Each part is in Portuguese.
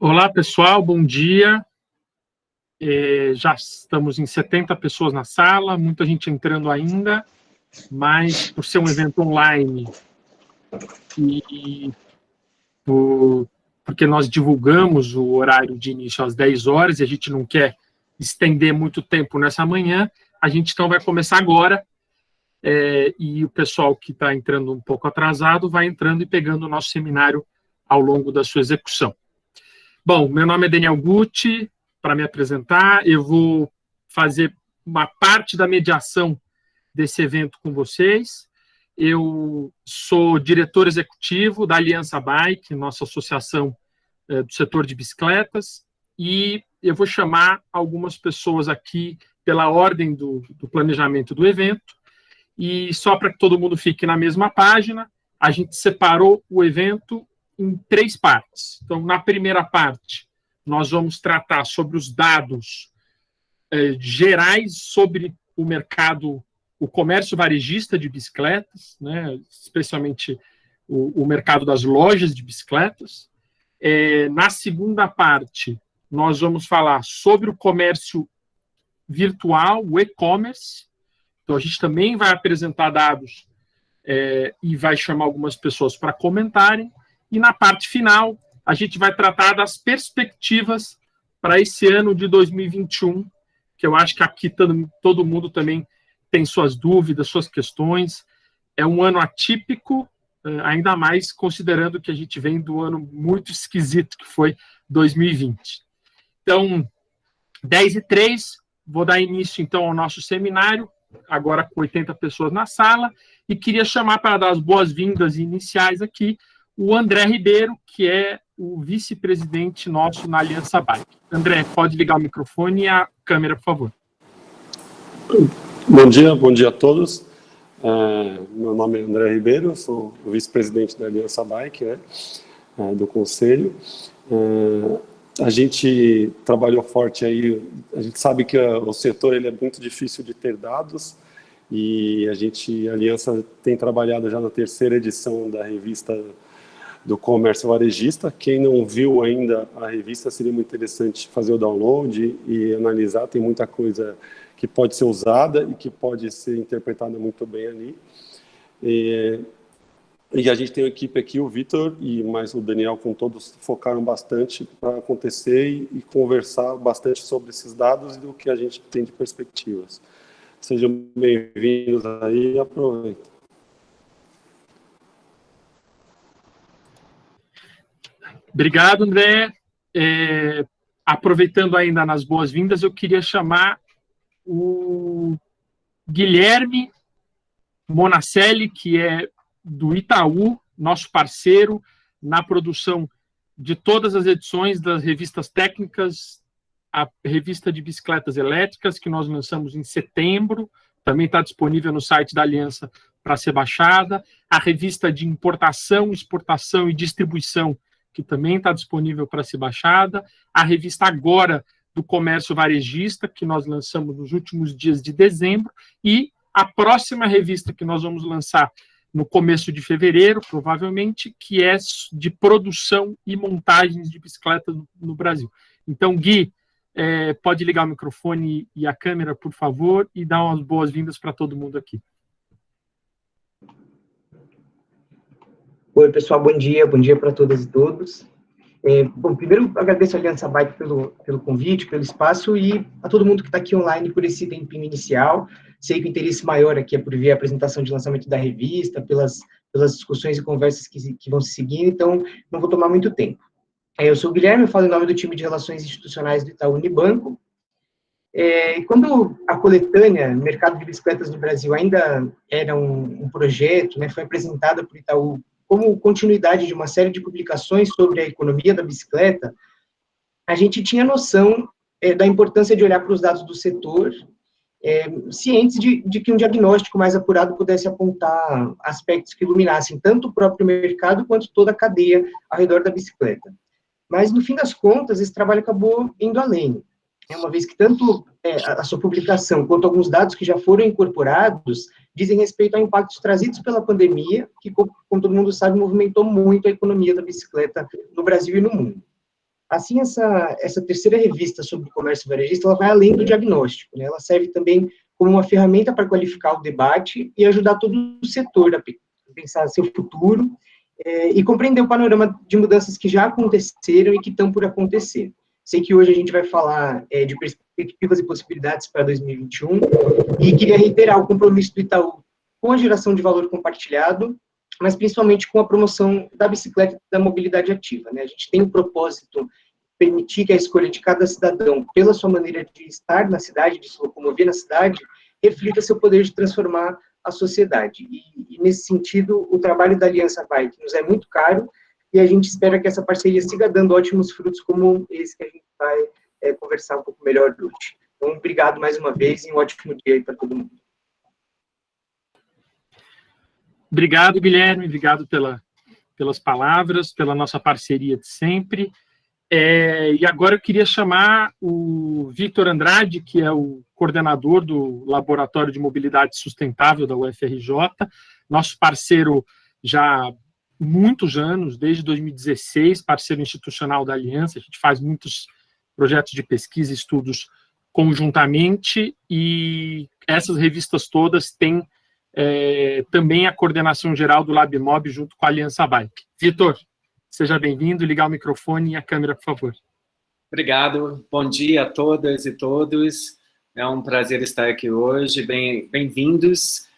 Olá, pessoal, bom dia. Já estamos em 70 pessoas na sala, muita gente entrando ainda, mas por ser um evento online e porque nós divulgamos o horário de início às 10 horas e a gente não quer estender muito tempo nessa manhã, a gente então vai começar agora, e o pessoal que está entrando um pouco atrasado vai entrando e pegando o nosso seminário ao longo da sua execução. Bom, meu nome é Daniel Gucci. Para me apresentar, eu vou fazer uma parte da mediação desse evento com vocês. Eu sou diretor executivo da Aliança Bike, nossa associação do setor de bicicletas, e eu vou chamar algumas pessoas aqui pela ordem do planejamento do evento, e só para que todo mundo fique na mesma página, a gente separou o evento em 3 partes. Então, na primeira parte, nós vamos tratar sobre os dados gerais sobre o mercado, o comércio varejista de bicicletas, né, especialmente o mercado das lojas de bicicletas. Na segunda parte, nós vamos falar sobre o comércio virtual, o e-commerce. Então, a gente também vai apresentar dados e vai chamar algumas pessoas para comentarem. E na parte final, a gente vai tratar das perspectivas para esse ano de 2021, que eu acho que aqui todo mundo também tem suas dúvidas, suas questões. É um ano atípico, ainda mais considerando que a gente vem do ano muito esquisito, que foi 2020. Então, 10h03, vou dar início, então, ao nosso seminário, agora com 80 pessoas na sala, e queria chamar para dar as boas-vindas iniciais aqui o André Ribeiro, que é o vice-presidente nosso na Aliança Bike. André, pode ligar o microfone e a câmera, por favor. Bom dia a todos. Meu nome é André Ribeiro, sou o vice-presidente da Aliança Bike, né, do Conselho. A gente trabalhou forte aí, a gente sabe que o setor ele é muito difícil de ter dados, e a Aliança tem trabalhado já na 3ª edição da revista do comércio varejista. Quem não viu ainda a revista, seria muito interessante fazer o download e analisar. Tem muita coisa que pode ser usada e que pode ser interpretada muito bem ali. E a gente tem uma equipe aqui, o Vitor e mais o Daniel, com todos focaram bastante para acontecer e conversar bastante sobre esses dados e do que a gente tem de perspectivas. Sejam bem-vindos aí e aproveitem. Obrigado, André. Aproveitando ainda nas boas-vindas, eu queria chamar o Guilherme Monacelli, que é do Itaú, nosso parceiro na produção de todas as edições das revistas técnicas, a revista de bicicletas elétricas, que nós lançamos em setembro, também está disponível no site da Aliança para ser baixada, a revista de importação, exportação e distribuição, que também está disponível para ser baixada, a revista agora do comércio varejista, que nós lançamos nos últimos dias de dezembro, e a próxima revista que nós vamos lançar no começo de fevereiro, provavelmente, que é de produção e montagens de bicicletas no Brasil. Então, Gui, pode ligar o microfone e a câmera, por favor, e dar umas boas-vindas para todo mundo aqui. Oi, pessoal, bom dia para todas e todos. Bom, primeiro, agradeço a Aliança Bike pelo convite, pelo espaço, e a todo mundo que está aqui online por esse tempinho inicial. Sei que o interesse maior aqui é por ver a apresentação de lançamento da revista, pelas discussões e conversas que vão se seguir, então não vou tomar muito tempo. Eu sou o Guilherme, eu falo em nome do time de Relações Institucionais do Itaú Unibanco. Quando a coletânea Mercado de Bicicletas no Brasil ainda era um projeto, né, foi apresentada por Itaú como continuidade de uma série de publicações sobre a economia da bicicleta, a gente tinha noção da importância de olhar para os dados do setor, cientes de que um diagnóstico mais apurado pudesse apontar aspectos que iluminassem tanto o próprio mercado quanto toda a cadeia ao redor da bicicleta. Mas, no fim das contas, esse trabalho acabou indo além, uma vez que tanto a sua publicação quanto alguns dados que já foram incorporados dizem respeito a impactos trazidos pela pandemia, que, como todo mundo sabe, movimentou muito a economia da bicicleta no Brasil e no mundo. Assim, essa terceira revista sobre o comércio varejista, ela vai além do diagnóstico, né? Ela serve também como uma ferramenta para qualificar o debate e ajudar todo o setor a pensar seu futuro e compreender o panorama de mudanças que já aconteceram e que estão por acontecer. Sei que hoje a gente vai falar de perspectivas e possibilidades para 2021 e queria reiterar o compromisso do Itaú com a geração de valor compartilhado, mas principalmente com a promoção da bicicleta e da mobilidade ativa, né? A gente tem o propósito de permitir que a escolha de cada cidadão, pela sua maneira de estar na cidade, de se locomover na cidade, reflita seu poder de transformar a sociedade. E nesse sentido, o trabalho da Aliança Bike nos é muito caro e a gente espera que essa parceria siga dando ótimos frutos como esse que a gente vai conversar um pouco melhor hoje. Então, obrigado mais uma vez e um ótimo dia aí para todo mundo. Obrigado, Guilherme, obrigado pelas palavras, pela nossa parceria de sempre. E agora eu queria chamar o Victor Andrade, que é o coordenador do Laboratório de Mobilidade Sustentável da UFRJ, nosso parceiro já há muitos anos, desde 2016, parceiro institucional da Aliança. A gente faz muitos projetos de pesquisa e estudos conjuntamente, e essas revistas todas têm também a coordenação geral do LabMob junto com a Aliança Bike. Vitor, seja bem-vindo, ligar o microfone e a câmera, por favor. Obrigado, bom dia a todas e todos, é um prazer estar aqui hoje, bem-vindos.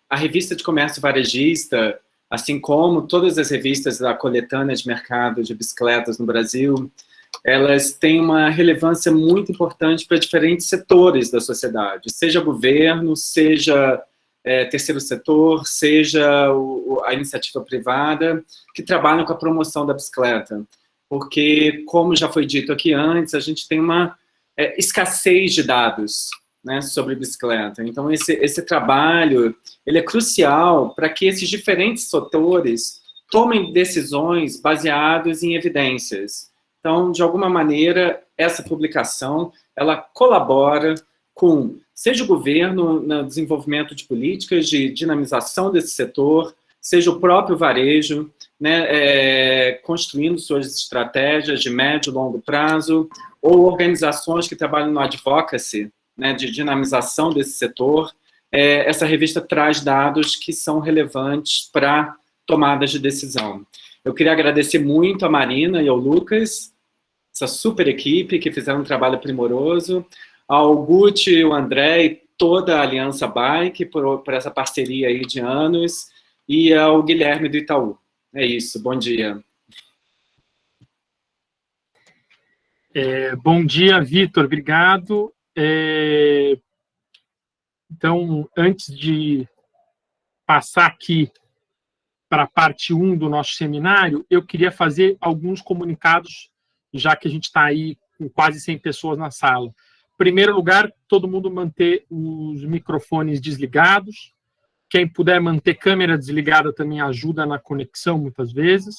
A revista de comércio varejista, assim como todas as revistas da coletânea de mercado de bicicletas no Brasil, elas têm uma relevância muito importante para diferentes setores da sociedade, seja governo, seja terceiro setor, seja a iniciativa privada, que trabalham com a promoção da bicicleta. Porque, como já foi dito aqui antes, a gente tem uma escassez de dados, né, sobre bicicleta. Então, esse trabalho ele é crucial para que esses diferentes setores tomem decisões baseadas em evidências. Então, de alguma maneira, essa publicação, ela colabora com, seja o governo no desenvolvimento de políticas de dinamização desse setor, seja o próprio varejo, né, construindo suas estratégias de médio e longo prazo, ou organizações que trabalham no advocacy, né, de dinamização desse setor. Essa revista traz dados que são relevantes para tomadas de decisão. Eu queria agradecer muito a Marina e ao Lucas, essa super equipe que fizeram um trabalho primoroso, ao Guti, o André e toda a Aliança Bike por essa parceria aí de anos, e ao Guilherme do Itaú. É isso, bom dia. Bom dia, Vitor, obrigado. Então, antes de passar aqui para a parte 1 do nosso seminário, eu queria fazer alguns comunicados, já que a gente está aí com quase 100 pessoas na sala. Em primeiro lugar, todo mundo manter os microfones desligados. Quem puder manter câmera desligada também ajuda na conexão, muitas vezes.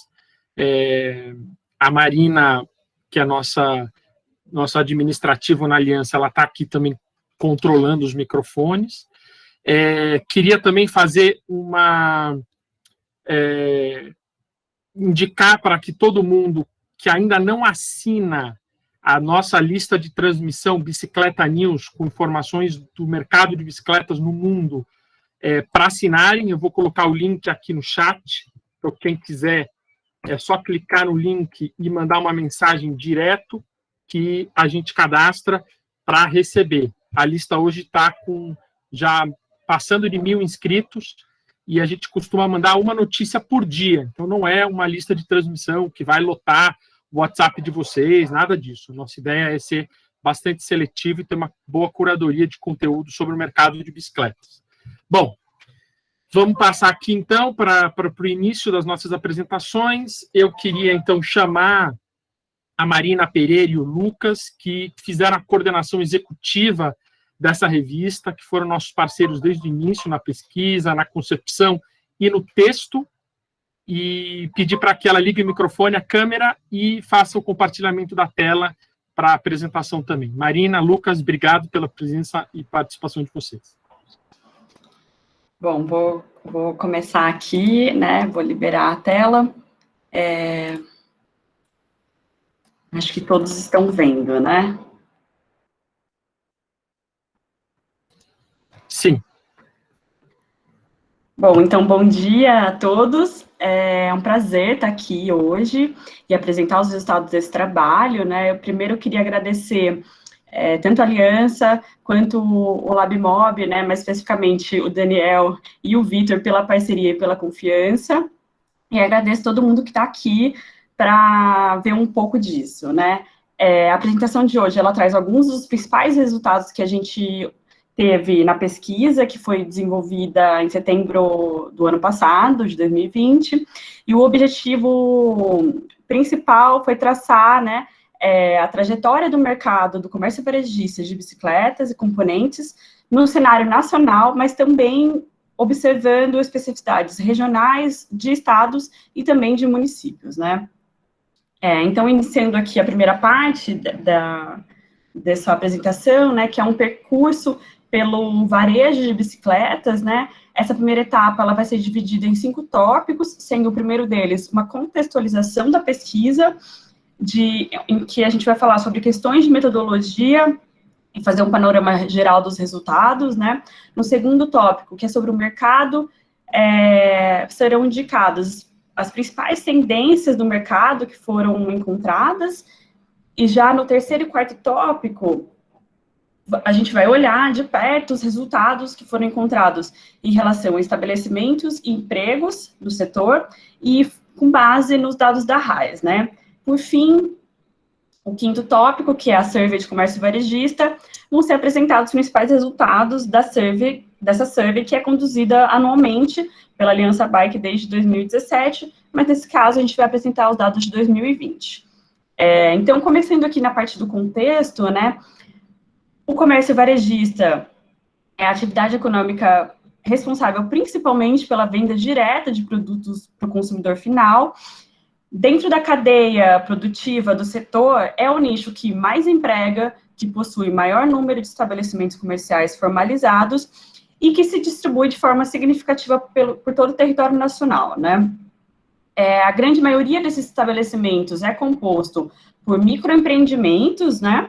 A Marina, que é nossa administrativa na Aliança, ela está aqui também controlando os microfones. Queria também fazer indicar para que todo mundo que ainda não assina a nossa lista de transmissão Bicicleta News, com informações do mercado de bicicletas no mundo, para assinarem. Eu vou colocar o link aqui no chat, então quem quiser é só clicar no link e mandar uma mensagem direto que a gente cadastra para receber. A lista hoje está já passando de 1.000 inscritos, e a gente costuma mandar uma notícia por dia. Então, não é uma lista de transmissão que vai lotar o WhatsApp de vocês, nada disso. Nossa ideia é ser bastante seletivo e ter uma boa curadoria de conteúdo sobre o mercado de bicicletas. Bom, vamos passar aqui, então, para o início das nossas apresentações. Eu queria, então, chamar a Marina Pereira e o Lucas, que fizeram a coordenação executiva dessa revista, que foram nossos parceiros desde o início na pesquisa, na concepção e no texto, e pedir para que ela ligue o microfone, a câmera e faça o compartilhamento da tela para a apresentação também. Marina, Lucas, obrigado pela presença e participação de vocês. Bom, vou começar aqui, né? Vou liberar a tela. Acho que todos estão vendo, né? Sim. Bom, então, bom dia a todos. É um prazer estar aqui hoje e apresentar os resultados desse trabalho, né? Eu primeiro queria agradecer tanto a Aliança quanto o LabMob, né? Mais especificamente o Daniel e o Vitor pela parceria e pela confiança. E agradeço todo mundo que está aqui para ver um pouco disso, né? A apresentação de hoje, ela traz alguns dos principais resultados que a gente teve na pesquisa, que foi desenvolvida em setembro do ano passado, de 2020, e o objetivo principal foi traçar, né, a trajetória do mercado do comércio varejista de bicicletas e componentes no cenário nacional, mas também observando especificidades regionais de estados e também de municípios, né? Então, iniciando aqui a primeira parte dessa apresentação, né, que é um percurso pelo varejo de bicicletas, né? Essa primeira etapa, ela vai ser dividida em 5 tópicos, sendo o primeiro deles uma contextualização da pesquisa, em que a gente vai falar sobre questões de metodologia e fazer um panorama geral dos resultados, né? No segundo tópico, que é sobre o mercado, serão indicadas as principais tendências do mercado que foram encontradas, e já no terceiro e quarto tópico, a gente vai olhar de perto os resultados que foram encontrados em relação a estabelecimentos e empregos do setor e com base nos dados da RAES, né? Por fim, o quinto tópico, que é a survey de comércio varejista, vão ser apresentados os principais resultados dessa survey, que é conduzida anualmente pela Aliança Bike desde 2017, mas nesse caso a gente vai apresentar os dados de 2020. Então, começando aqui na parte do contexto, né, o comércio varejista é a atividade econômica responsável principalmente pela venda direta de produtos para o consumidor final. Dentro da cadeia produtiva do setor, é o nicho que mais emprega, que possui maior número de estabelecimentos comerciais formalizados e que se distribui de forma significativa por todo o território nacional, né? A grande maioria desses estabelecimentos é composto por microempreendimentos, né?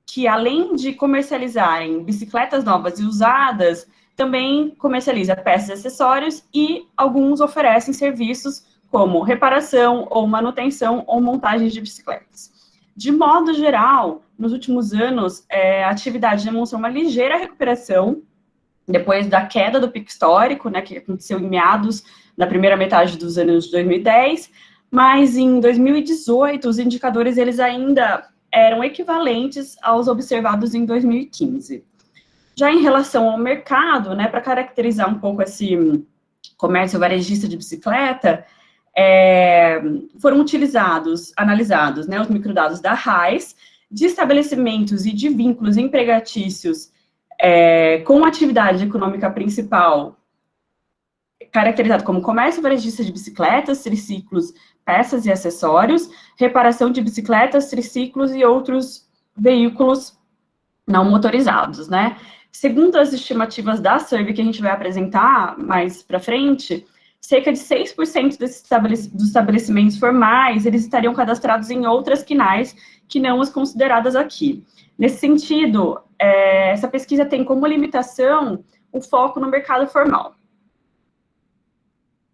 Que além de comercializarem bicicletas novas e usadas, também comercializa peças e acessórios e alguns oferecem serviços como reparação ou manutenção ou montagem de bicicletas. De modo geral, nos últimos anos, a atividade demonstrou uma ligeira recuperação depois da queda do pico histórico, né, que aconteceu em meados da primeira metade dos anos de 2010, mas em 2018 os indicadores eles ainda eram equivalentes aos observados em 2015. Já em relação ao mercado, né, para caracterizar um pouco esse comércio varejista de bicicleta, foram analisados, né, os microdados da RAES, de estabelecimentos e de vínculos empregatícios com atividade econômica principal, caracterizado como comércio varejista de bicicletas, triciclos, peças e acessórios, reparação de bicicletas, triciclos e outros veículos não motorizados, né? Segundo as estimativas da survey que a gente vai apresentar mais para frente, cerca de 6% dos estabelecimentos formais, eles estariam cadastrados em outras quinais que não as consideradas aqui. Nesse sentido, essa pesquisa tem como limitação o foco no mercado formal.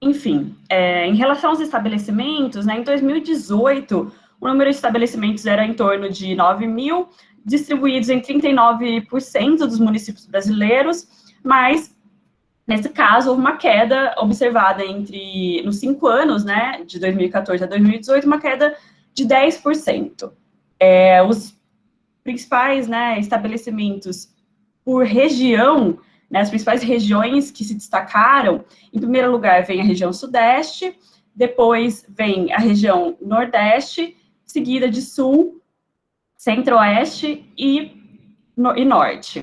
Enfim, em relação aos estabelecimentos, né, em 2018, o número de estabelecimentos era em torno de 9 mil, distribuídos em 39% dos municípios brasileiros, mas, nesse caso, houve uma queda observada nos 5 anos, né, de 2014 a 2018, uma queda de 10%. Os principais, né, estabelecimentos por região, né, as principais regiões que se destacaram, em primeiro lugar vem a região Sudeste, depois vem a região Nordeste, seguida de Sul, Centro-Oeste e Norte.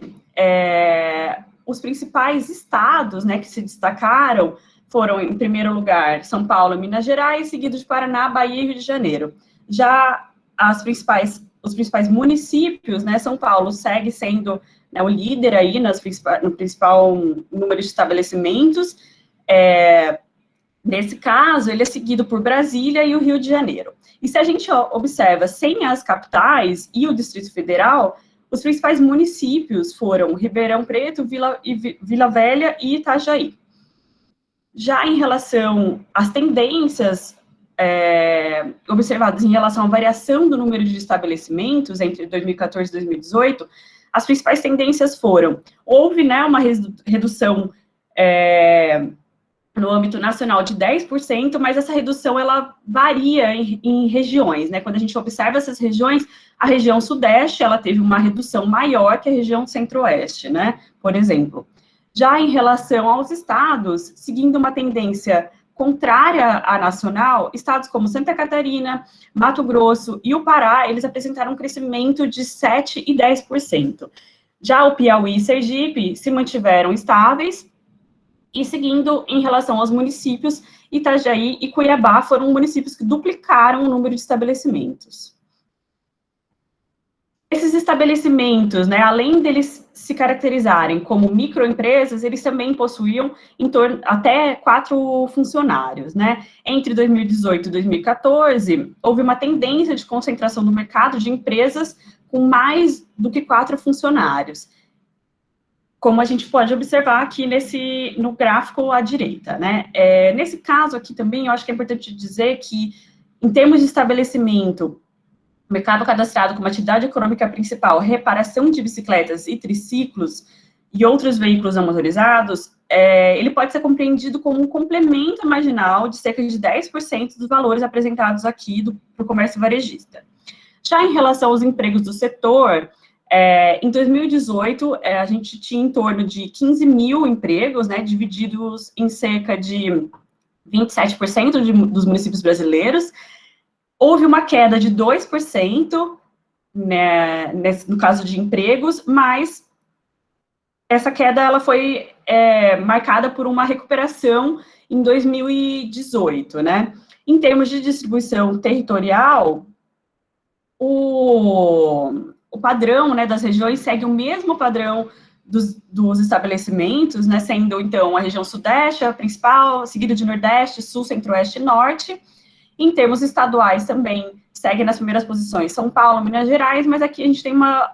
Os principais estados, né, que se destacaram foram, em primeiro lugar, São Paulo e Minas Gerais, seguido de Paraná, Bahia e Rio de Janeiro. Já os principais municípios, né, São Paulo segue sendo, né, o líder aí no principal número de estabelecimentos, Nesse caso, ele é seguido por Brasília e o Rio de Janeiro. E se a gente observa, sem as capitais e o Distrito Federal, os principais municípios foram Ribeirão Preto, Vila Velha e Itajaí. Já em relação às tendências observadas em relação à variação do número de estabelecimentos entre 2014 e 2018, as principais tendências foram, houve, né, uma redução no âmbito nacional de 10%, mas essa redução, ela varia em regiões, né? Quando a gente observa essas regiões, a região sudeste, ela teve uma redução maior que a região centro-oeste, né? Por exemplo. Já em relação aos estados, seguindo uma tendência contrária à nacional, estados como Santa Catarina, Mato Grosso e o Pará, eles apresentaram um crescimento de 7% e 10%. Já o Piauí e Sergipe se mantiveram estáveis, e seguindo em relação aos municípios, Itajaí e Cuiabá foram municípios que duplicaram o número de estabelecimentos. Esses estabelecimentos, né, além deles se caracterizarem como microempresas, eles também possuíam em torno até 4 funcionários, né? Entre 2018 e 2014, houve uma tendência de concentração no mercado de empresas com mais do que 4 funcionários, como a gente pode observar aqui no gráfico à direita, né? Nesse caso aqui também, eu acho que é importante dizer que, em termos de estabelecimento, o mercado cadastrado como atividade econômica principal, reparação de bicicletas e triciclos e outros veículos não motorizados, ele pode ser compreendido como um complemento marginal de cerca de 10% dos valores apresentados aqui para o comércio varejista. Já em relação aos empregos do setor, em 2018, a gente tinha em torno de 15 mil empregos, né, divididos em cerca de 27% dos municípios brasileiros. Houve uma queda de 2%, né, no caso de empregos, mas essa queda ela foi marcada por uma recuperação em 2018, né? Em termos de distribuição territorial, o padrão, né, das regiões segue o mesmo padrão dos estabelecimentos, né, sendo, então, a região sudeste a principal, seguida de nordeste, sul, centro-oeste e norte. Em termos estaduais também, segue nas primeiras posições São Paulo, Minas Gerais, mas aqui a gente tem uma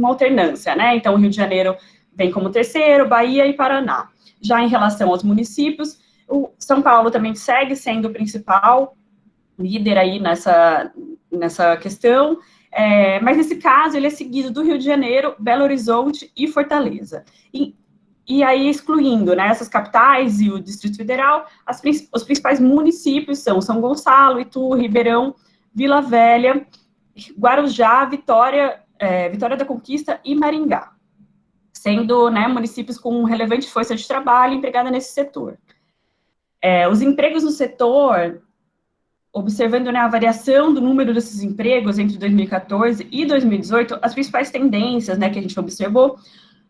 alternância, né? Então, o Rio de Janeiro vem como terceiro, Bahia e Paraná. Já em relação aos municípios, o São Paulo também segue sendo o principal líder aí nessa questão, mas nesse caso ele é seguido do Rio de Janeiro, Belo Horizonte e Fortaleza. E aí, excluindo, né, essas capitais e o Distrito Federal, os principais municípios são São Gonçalo, Itu, Ribeirão, Vila Velha, Guarujá, Vitória da Conquista e Maringá, sendo, né, municípios com relevante força de trabalho empregada nesse setor. Os empregos no setor, observando, né, a variação do número desses empregos entre 2014 e 2018, as principais tendências, né, que a gente observou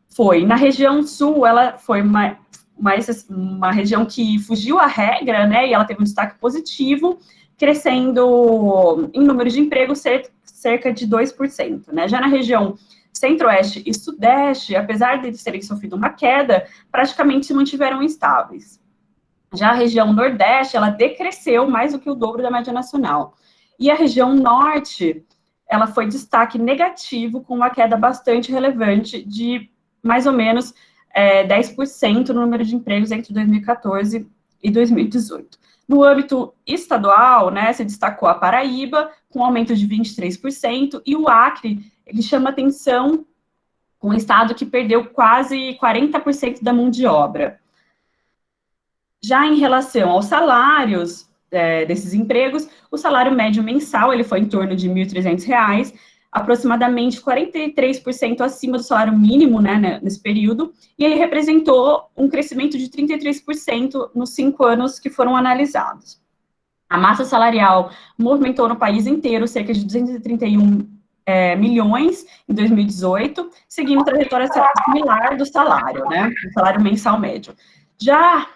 foi, na região sul, ela foi uma região que fugiu à regra, né, e ela teve um destaque positivo, crescendo em número de empregos cerca de 2%, né. Já na região centro-oeste e sudeste, apesar de eles terem sofrido uma queda, praticamente se mantiveram estáveis. Já a região nordeste, ela decresceu mais do que o dobro da média nacional. E a região norte, ela foi destaque negativo, com uma queda bastante relevante de mais ou menos 10% no número de empregos entre 2014 e 2018. No âmbito estadual, né, se destacou a Paraíba, com um aumento de 23%, e o Acre, ele chama atenção com um estado que perdeu quase 40% da mão de obra. Já em relação aos salários desses empregos, o salário médio mensal ele foi em torno de R$ 1.300, aproximadamente 43% acima do salário mínimo, né, nesse período, e ele representou um crescimento de 33% nos 5 anos que foram analisados. A massa salarial movimentou no país inteiro cerca de 231 milhões em 2018, seguindo trajetória similar do salário, né, do salário mensal médio. Já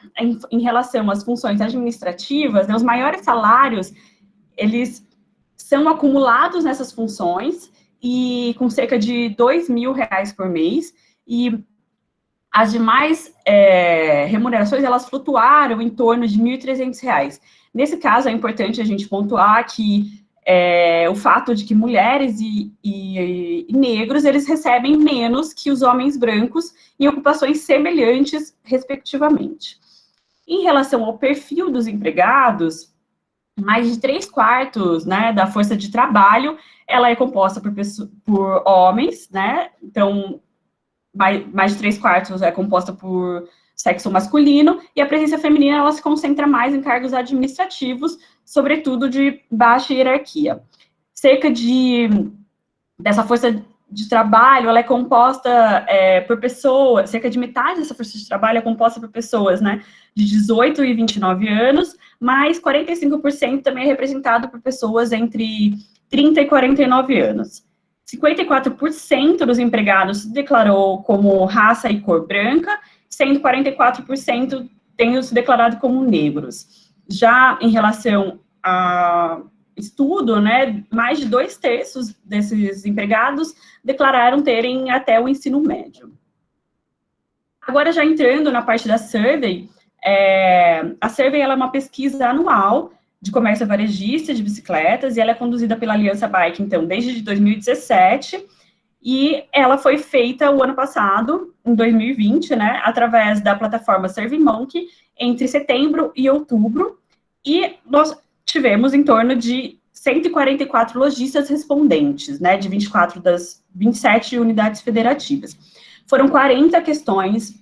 em relação às funções administrativas, né, os maiores salários, eles são acumulados nessas funções, e com cerca de R$ 2.000 por mês, e As demais remunerações, elas flutuaram em torno de R$ 1.300. Nesse caso, é importante a gente pontuar que o fato de que mulheres e negros, eles recebem menos que os homens brancos em ocupações semelhantes, respectivamente. Em relação ao perfil dos empregados, mais de 3/4, né, da força de trabalho, ela é composta por homens, né, então, mais de 3/4 é composta por sexo masculino, e a presença feminina, ela se concentra mais em cargos administrativos, sobretudo de baixa hierarquia. Dessa força de trabalho, ela é composta por pessoas, cerca de metade dessa força de trabalho é composta por pessoas, né, de 18 e 29 anos, mas 45% também é representado por pessoas entre 30 e 49 anos. 54% dos empregados se declarou como raça e cor branca, sendo 44% têm se declarado como negros. Já em relação a estudo, né, mais de 2/3 desses empregados declararam terem até o ensino médio. Agora, já entrando na parte da survey, a survey ela é uma pesquisa anual de comércio varejista de bicicletas, e ela é conduzida pela Aliança Bike, então, desde 2017, e ela foi feita o ano passado, em 2020, né, através da plataforma SurveyMonkey, entre setembro e outubro, e nós tivemos em torno de 144 lojistas respondentes, né, de 24 das 27 unidades federativas. Foram 40 questões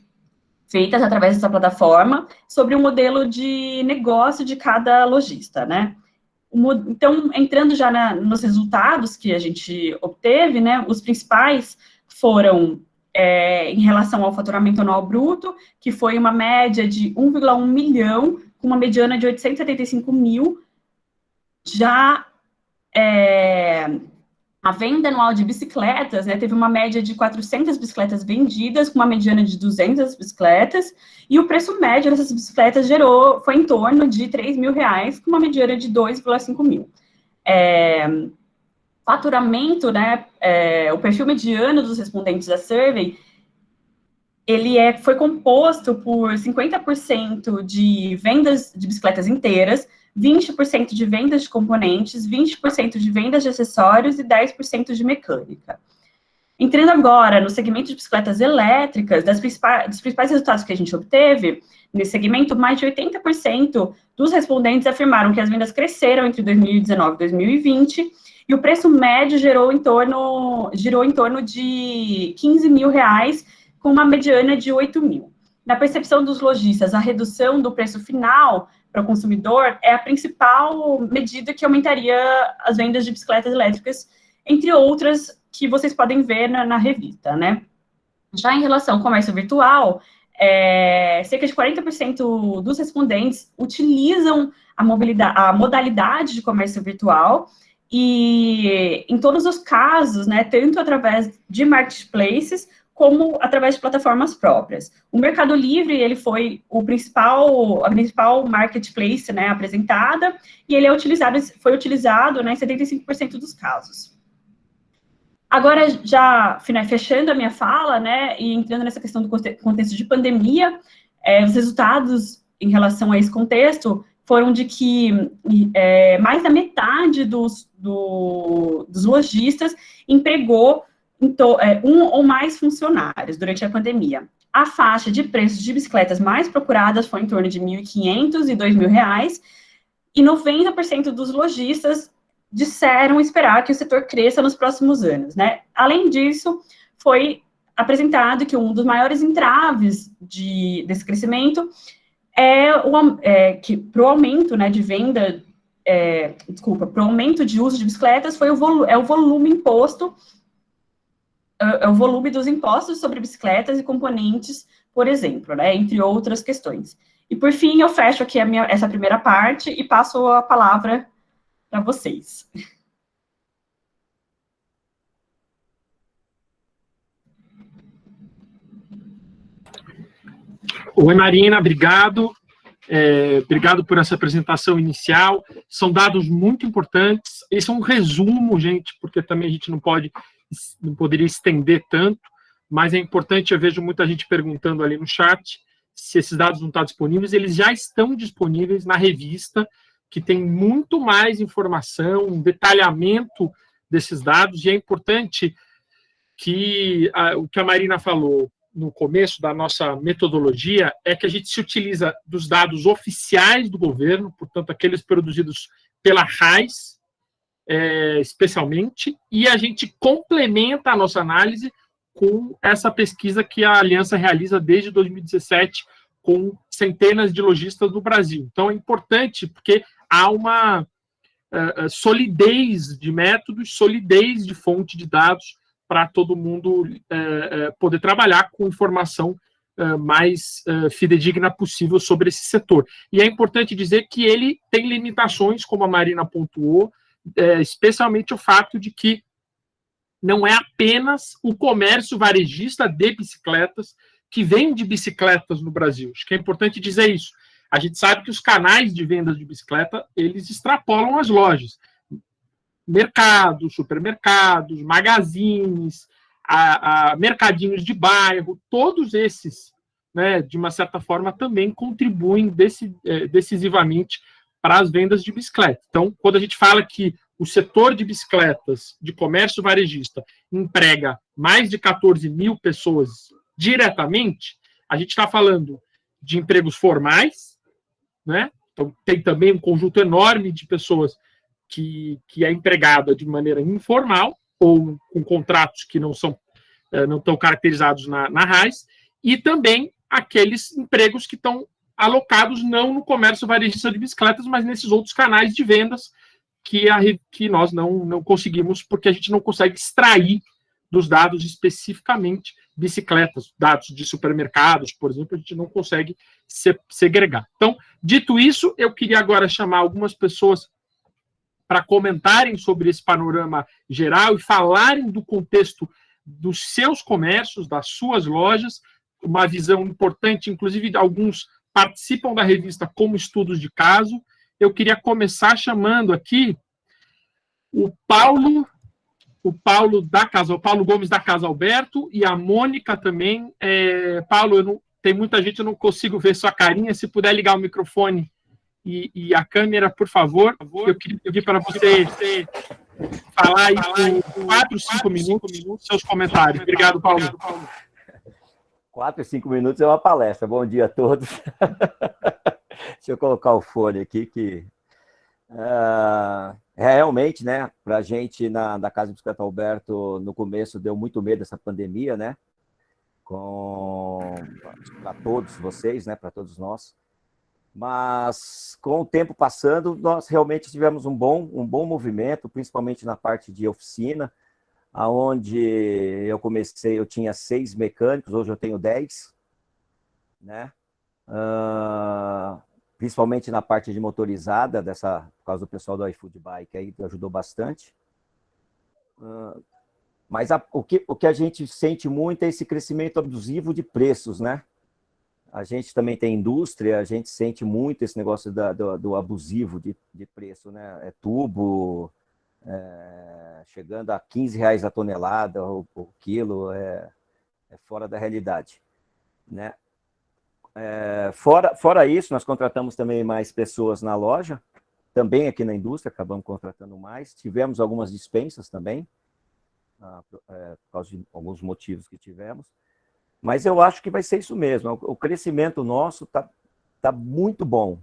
feitas através dessa plataforma sobre o modelo de negócio de cada lojista, né. Então, entrando já nos resultados que a gente obteve, né, os principais foram em relação ao faturamento anual bruto, que foi uma média de 1,1 milhão, com uma mediana de 875 mil. Já a venda anual de bicicletas, né, teve uma média de 400 bicicletas vendidas, com uma mediana de 200 bicicletas, e o preço médio dessas bicicletas foi em torno de R$ 3.000, com uma mediana de 2,5 mil. Faturamento, né, o perfil mediano dos respondentes da survey, ele foi composto por 50% de vendas de bicicletas inteiras, 20% de vendas de componentes, 20% de vendas de acessórios e 10% de mecânica. Entrando agora no segmento de bicicletas elétricas, dos principais resultados que a gente obteve, nesse segmento, mais de 80% dos respondentes afirmaram que as vendas cresceram entre 2019 e 2020, e o preço médio girou em torno de R$ 15 mil, com uma mediana de 8 mil. Na percepção dos lojistas, a redução do preço final para o consumidor é a principal medida que aumentaria as vendas de bicicletas elétricas, entre outras que vocês podem ver na revista, né? Já em relação ao comércio virtual, cerca de 40% dos respondentes utilizam a modalidade de comércio virtual, e em todos os casos, né, tanto através de marketplaces, como através de plataformas próprias. O Mercado Livre, ele foi a principal marketplace, né, apresentada, e ele foi utilizado, né, em 75% dos casos. Agora, já fechando a minha fala, né, e entrando nessa questão do contexto de pandemia, os resultados em relação a esse contexto foram de que mais da metade dos lojistas empregou um ou mais funcionários durante a pandemia. A faixa de preços de bicicletas mais procuradas foi em torno de R$ 1.500 e R$ 2.000, e 90% dos lojistas disseram esperar que o setor cresça nos próximos anos, né? Além disso, foi apresentado que um dos maiores entraves desse crescimento que para o aumento, né, de venda, para o aumento de uso de bicicletas foi o volume imposto, o volume dos impostos sobre bicicletas e componentes, por exemplo, né, entre outras questões. E, por fim, eu fecho aqui essa primeira parte e passo a palavra para vocês. Oi, Marina, obrigado. Obrigado por essa apresentação inicial. São dados muito importantes. Esse é um resumo, gente, porque também a gente não poderia estender tanto, mas é importante, eu vejo muita gente perguntando ali no chat, se esses dados não estão disponíveis, eles já estão disponíveis na revista, que tem muito mais informação, um detalhamento desses dados, e é importante que o que a Marina falou no começo da nossa metodologia é que a gente se utiliza dos dados oficiais do governo, portanto, aqueles produzidos pela RAIS, especialmente, e a gente complementa a nossa análise com essa pesquisa que a Aliança realiza desde 2017 com centenas de lojistas no Brasil. Então, é importante porque há uma solidez de métodos, solidez de fonte de dados para todo mundo poder trabalhar com informação mais fidedigna possível sobre esse setor. E é importante dizer que ele tem limitações, como a Marina pontuou, especialmente o fato de que não é apenas o comércio varejista de bicicletas que vende bicicletas no Brasil. Acho que é importante dizer isso. A gente sabe que os canais de vendas de bicicleta, eles extrapolam as lojas. Mercados, supermercados, magazines, mercadinhos de bairro, todos esses, né, de uma certa forma, também contribuem decisivamente para as vendas de bicicleta. Então, quando a gente fala que o setor de bicicletas, de comércio varejista, emprega mais de 14 mil pessoas diretamente, a gente está falando de empregos formais, né? Então, tem também um conjunto enorme de pessoas que é empregada de maneira informal ou com contratos que não estão caracterizados na RAIS, e também aqueles empregos que estão alocados não no comércio varejista de bicicletas, mas nesses outros canais de vendas que nós não conseguimos, porque a gente não consegue extrair dos dados especificamente bicicletas, dados de supermercados, por exemplo, a gente não consegue segregar. Então, dito isso, eu queria agora chamar algumas pessoas para comentarem sobre esse panorama geral e falarem do contexto dos seus comércios, das suas lojas, uma visão importante, inclusive alguns participam da revista como estudos de caso. Eu queria começar chamando aqui o Paulo Gomes da Casa Alberto e a Mônica também. Paulo, tem muita gente, eu não consigo ver sua carinha, se puder ligar o microfone e a câmera, por favor. Eu queria pedir para você falar aí por 4, 5 minutos seus comentários. Obrigado, Paulo. 4 e 5 minutos é uma palestra. Bom dia a todos. Deixa eu colocar o fone aqui, que realmente, né, para a gente da Casa Bicicleta Alberto, no começo deu muito medo dessa pandemia, né, para todos vocês, né, para todos nós. Mas, com o tempo passando, nós realmente tivemos um bom movimento, principalmente na parte de oficina, onde eu comecei, eu tinha 6 mecânicos, hoje eu tenho 10, né? Principalmente na parte de motorizada, por causa do pessoal do iFood Bike, aí ajudou bastante. Mas o que a gente sente muito é esse crescimento abusivo de preços, né? A gente também tem indústria, a gente sente muito esse negócio do abusivo de preço, né? É tubo, chegando a R$15 a tonelada, o quilo, é fora da realidade, né? Fora isso, nós contratamos também mais pessoas na loja, também aqui na indústria, acabamos contratando mais. Tivemos algumas dispensas também, por causa de alguns motivos que tivemos. Mas eu acho que vai ser isso mesmo. O crescimento nosso tá muito bom.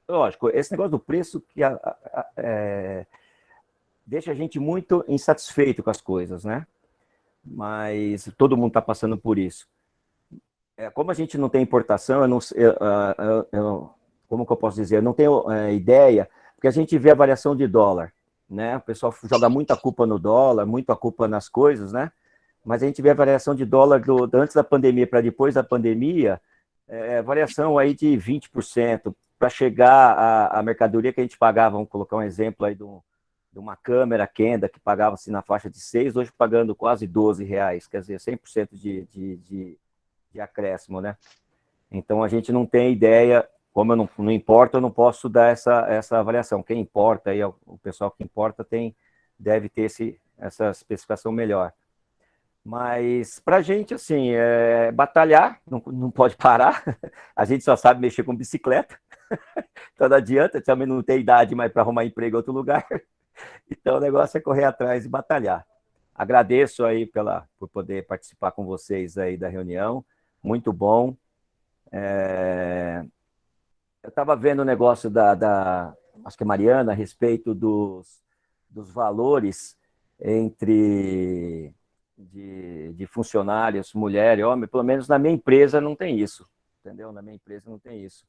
Lógico, esse negócio do preço que deixa a gente muito insatisfeito com as coisas, né? Mas todo mundo está passando por isso. Como a gente não tem importação, como que eu posso dizer? Eu não tenho ideia, porque a gente vê a variação de dólar, né? O pessoal joga muita culpa no dólar, muita culpa nas coisas, né? Mas a gente vê a variação de dólar antes da pandemia para depois da pandemia, variação aí de 20%, para chegar a mercadoria que a gente pagava, vamos colocar um exemplo aí de uma câmera Kenda, que pagava-se na faixa de 6, hoje pagando quase R$12, quer dizer, 100% de acréscimo, né? Então, a gente não tem ideia, como eu não importa, eu não posso dar essa avaliação. Quem importa, aí, o pessoal que importa deve ter essa especificação melhor. Mas para a gente, assim, é batalhar, não pode parar. A gente só sabe mexer com bicicleta, então não adianta, também não tem idade mais para arrumar emprego em outro lugar. Então o negócio é correr atrás e batalhar. Agradeço aí por poder participar com vocês aí da reunião, muito bom. Eu estava vendo o negócio acho que é Mariana, a respeito dos valores de funcionários, mulher e homem. Pelo menos na minha empresa não tem isso, entendeu? Na minha empresa não tem isso.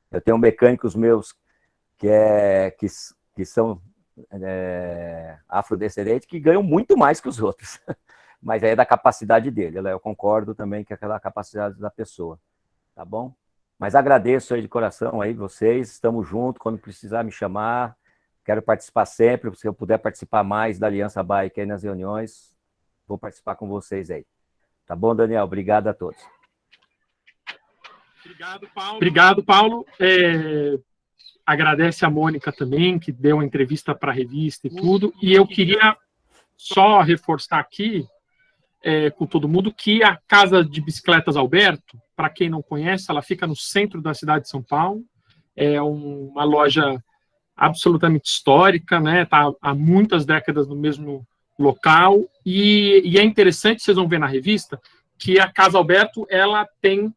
Eu tenho mecânicos meus que são afrodescendentes que ganham muito mais que os outros, mas é da capacidade dele. Eu concordo também que é aquela capacidade da pessoa, tá bom? Mas agradeço aí de coração aí vocês, estamos juntos, quando precisar me chamar, quero participar sempre, se eu puder participar mais da Aliança Bike aí nas reuniões, vou participar com vocês aí. Tá bom, Daniel? Obrigado a todos. Obrigado, Paulo. Agradece a Mônica também, que deu uma entrevista para a revista e tudo. E eu queria só reforçar aqui com todo mundo que a Casa de Bicicletas Alberto, para quem não conhece, ela fica no centro da cidade de São Paulo. É uma loja absolutamente histórica, né? Está há muitas décadas no mesmo local. E é interessante, vocês vão ver na revista, que a Casa Alberto ela tem...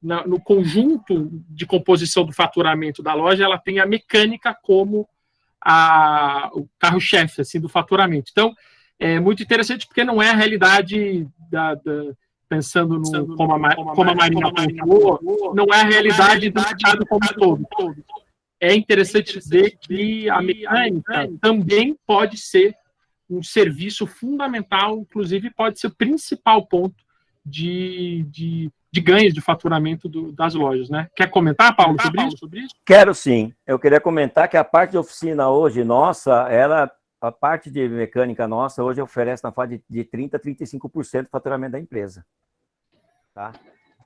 no conjunto de composição do faturamento da loja, ela tem a mecânica como o carro-chefe assim, do faturamento. Então, é muito interessante porque não é a realidade pensando como a Marina falou, não é a realidade do mercado como um todo. É interessante ver que a mecânica também pode ser um serviço fundamental, inclusive pode ser o principal ponto de ganhos de faturamento das lojas, né? Quer comentar, Paulo, sobre isso? Quero sim. Eu queria comentar que a parte de oficina hoje nossa, a parte de mecânica nossa hoje oferece na faixa de 30% a 35% do faturamento da empresa. Tá?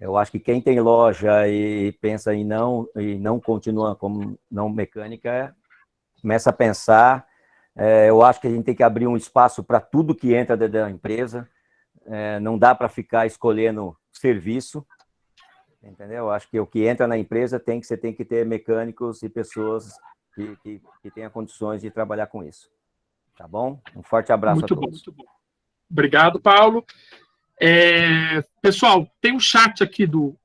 Eu acho que quem tem loja e pensa em não continua como não mecânica, começa a pensar. Eu acho que a gente tem que abrir um espaço para tudo que entra dentro da empresa. Não dá para ficar escolhendo serviço, entendeu? Eu acho que o que entra na empresa você tem que ter mecânicos e pessoas que tenham condições de trabalhar com isso. Tá bom? Um forte abraço a todos. Muito bom. Obrigado, Paulo. Pessoal, tem um chat aqui do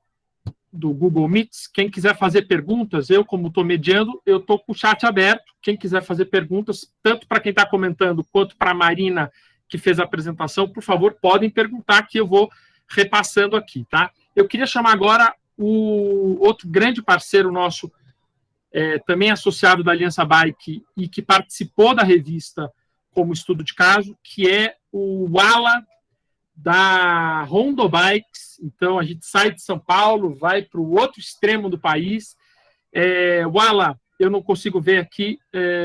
Google Meets. Quem quiser fazer perguntas, eu, como estou mediando, eu estou com o chat aberto. Quem quiser fazer perguntas, tanto para quem está comentando, quanto para a Marina, que fez a apresentação, por favor, podem perguntar que eu vou repassando aqui, tá? Eu queria chamar agora o outro grande parceiro nosso, também associado da Aliança Bike e que participou da revista como estudo de caso, que é o Wala da Rondo Bikes. Então, a gente sai de São Paulo, vai para o outro extremo do país. Wala, eu não consigo ver aqui,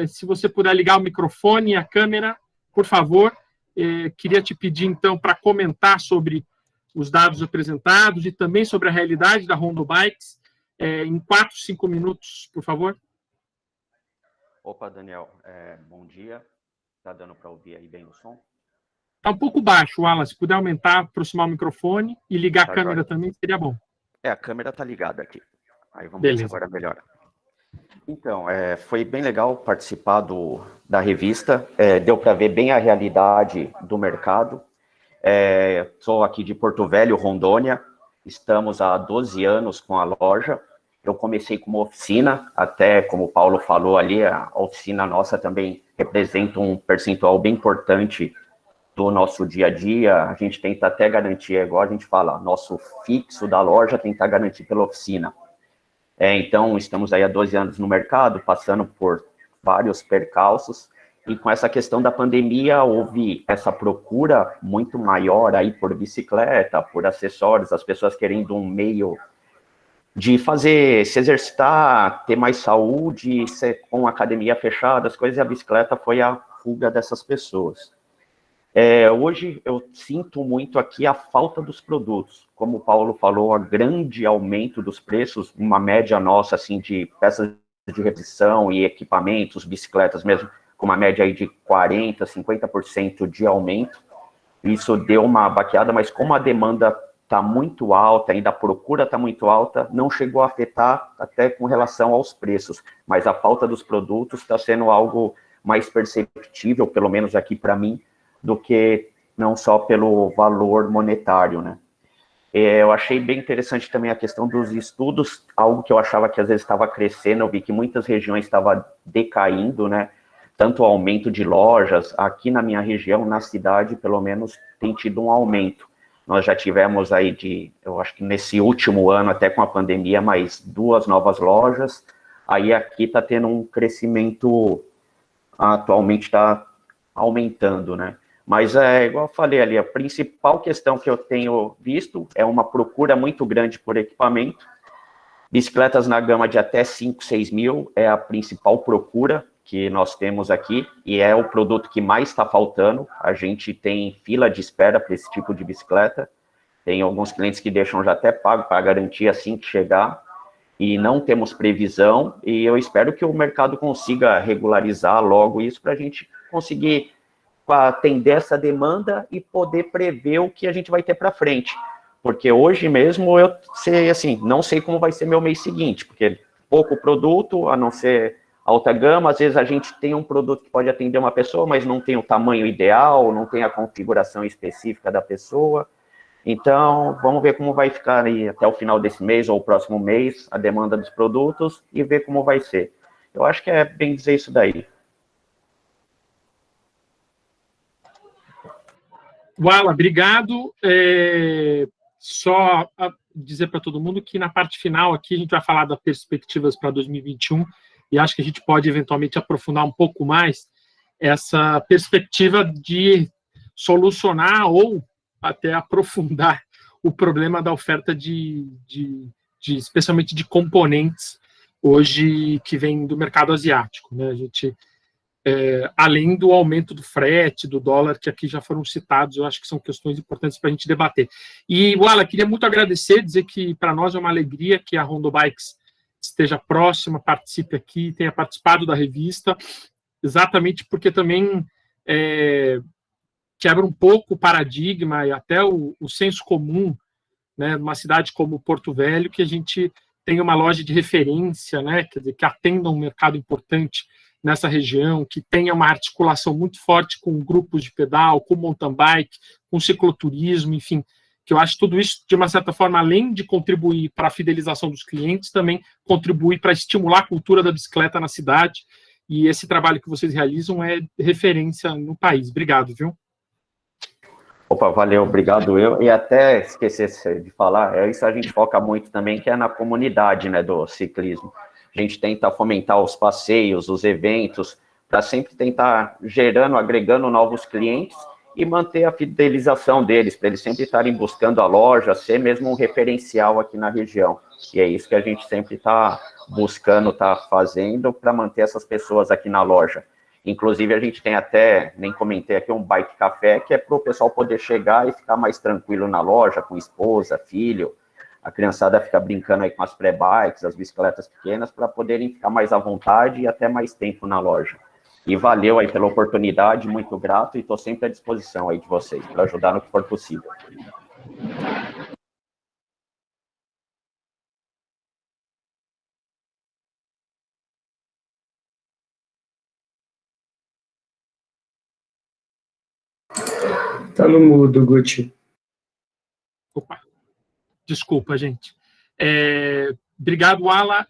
se você puder ligar o microfone e a câmera, por favor. Queria te pedir, então, para comentar sobre os dados apresentados e também sobre a realidade da Rondo Bikes, em 4, 5 minutos, por favor. Opa, Daniel, bom dia. Está dando para ouvir aí bem o som? Está um pouco baixo, Alan. Se puder aumentar, aproximar o microfone e ligar a câmera também, seria bom. A câmera está ligada aqui. Aí vamos Beleza. ver se agora melhora. Então, foi bem legal participar da revista. Deu para ver bem a realidade do mercado. Sou aqui de Porto Velho, Rondônia. Estamos há 12 anos com a loja. Eu comecei como oficina, até como o Paulo falou ali, a oficina nossa também representa um percentual bem importante do nosso dia a dia. A gente tenta até garantir, igual a gente fala, nosso fixo da loja tentar garantir pela oficina. Então, estamos aí há 12 anos no mercado, passando por vários percalços, e com essa questão da pandemia, houve essa procura muito maior aí por bicicleta, por acessórios, as pessoas querendo um meio de se exercitar, ter mais saúde, com a academia fechada, as coisas, e a bicicleta foi a fuga dessas pessoas. Hoje eu sinto muito aqui a falta dos produtos, como o Paulo falou, o grande aumento dos preços, uma média nossa assim de peças de reposição e equipamentos, bicicletas mesmo, com uma média aí de 40%, 50% de aumento. isso deu uma baqueada, mas como a demanda está muito alta, ainda a procura está muito alta, não chegou a afetar até com relação aos preços, mas a falta dos produtos está sendo algo mais perceptível, pelo menos aqui para mim, do que não só pelo valor monetário, né? Eu achei bem interessante também a questão dos estudos, algo que eu achava que às vezes estava crescendo, eu vi que muitas regiões estavam decaindo, né? Tanto o aumento de lojas, aqui na minha região, na cidade, pelo menos, tem tido um aumento. Nós já tivemos aí eu acho que nesse último ano, até com a pandemia, mais 2 novas lojas, aí aqui está tendo um crescimento, atualmente está aumentando, né? Mas, igual eu falei ali, a principal questão que eu tenho visto é uma procura muito grande por equipamento. Bicicletas na gama de até 5, 6 mil é a principal procura que nós temos aqui, e é o produto que mais está faltando. A gente tem fila de espera para esse tipo de bicicleta. Tem alguns clientes que deixam já até pago para garantir assim que chegar, e não temos previsão, e eu espero que o mercado consiga regularizar logo isso para a gente conseguir atender essa demanda e poder prever o que a gente vai ter para frente. Porque hoje mesmo eu sei, assim, não sei como vai ser meu mês seguinte, porque pouco produto, a não ser alta gama, às vezes a gente tem um produto que pode atender uma pessoa, mas não tem o tamanho ideal, não tem a configuração específica da pessoa. Então, vamos ver como vai ficar aí até o final desse mês ou o próximo mês, a demanda dos produtos, e ver como vai ser. Eu acho que é bem dizer isso daí. Wala, obrigado. Só dizer para todo mundo que na parte final aqui a gente vai falar das perspectivas para 2021 e acho que a gente pode eventualmente aprofundar um pouco mais essa perspectiva de solucionar ou até aprofundar o problema da oferta especialmente de componentes hoje que vem do mercado asiático, né? A gente além do aumento do frete, do dólar, que aqui já foram citados, eu acho que são questões importantes para a gente debater. E, Wala, queria muito agradecer, dizer que para nós é uma alegria que a Rondo Bikes esteja próxima, participe aqui, tenha participado da revista, exatamente porque também quebra um pouco o paradigma e até o senso comum, né, numa cidade como Porto Velho, que a gente tem uma loja de referência, né, quer dizer, que atenda um mercado importante nessa região, que tenha uma articulação muito forte com grupos de pedal, com mountain bike, com cicloturismo, enfim, que eu acho que tudo isso, de uma certa forma, além de contribuir para a fidelização dos clientes, também contribui para estimular a cultura da bicicleta na cidade, e esse trabalho que vocês realizam é referência no país. Obrigado, viu? Opa, valeu, obrigado eu. E até esquecer de falar, isso a gente foca muito também, que é na comunidade, né, do ciclismo. A gente tenta fomentar os passeios, os eventos, para sempre tentar gerando, agregando novos clientes e manter a fidelização deles, para eles sempre estarem buscando a loja, ser mesmo um referencial aqui na região. E é isso que a gente sempre está buscando, está fazendo para manter essas pessoas aqui na loja. Inclusive, a gente tem até, nem comentei aqui, um bike café, que é para o pessoal poder chegar e ficar mais tranquilo na loja, com esposa, filho. A criançada fica brincando aí com as pré-bikes, as bicicletas pequenas, para poderem ficar mais à vontade e até mais tempo na loja. E valeu aí pela oportunidade, muito grato, e estou sempre à disposição aí de vocês, para ajudar no que for possível. Tá no mudo, Guti. Opa, desculpa, gente. Obrigado, Wala.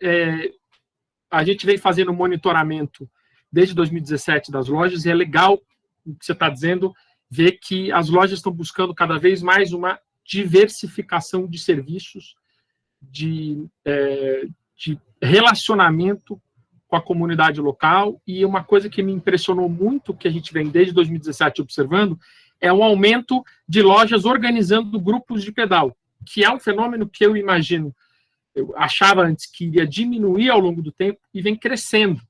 A gente vem fazendo monitoramento desde 2017 das lojas, e é legal o que você está dizendo, ver que as lojas estão buscando cada vez mais uma diversificação de serviços, de relacionamento com a comunidade local, e uma coisa que me impressionou muito, que a gente vem desde 2017 observando, é um aumento de lojas organizando grupos de pedal, que é um fenômeno que eu imagino, eu achava antes que iria diminuir ao longo do tempo e vem crescendo.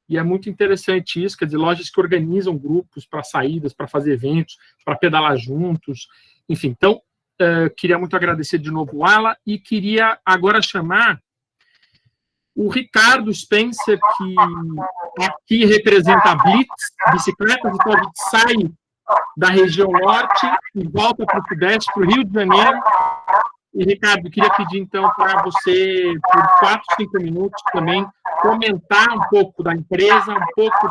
E é muito interessante isso, quer dizer, lojas que organizam grupos para saídas, para fazer eventos, para pedalar juntos, enfim. Então, queria muito agradecer de novo o Wala e queria agora chamar o Ricardo Spencer, que aqui representa a Blitz Bicicletas, então a gente sai da região norte e volta para o sudeste, para o Rio de Janeiro. E, Ricardo, queria pedir, então, para você, por 4, 5 minutos também, comentar um pouco da empresa, um pouco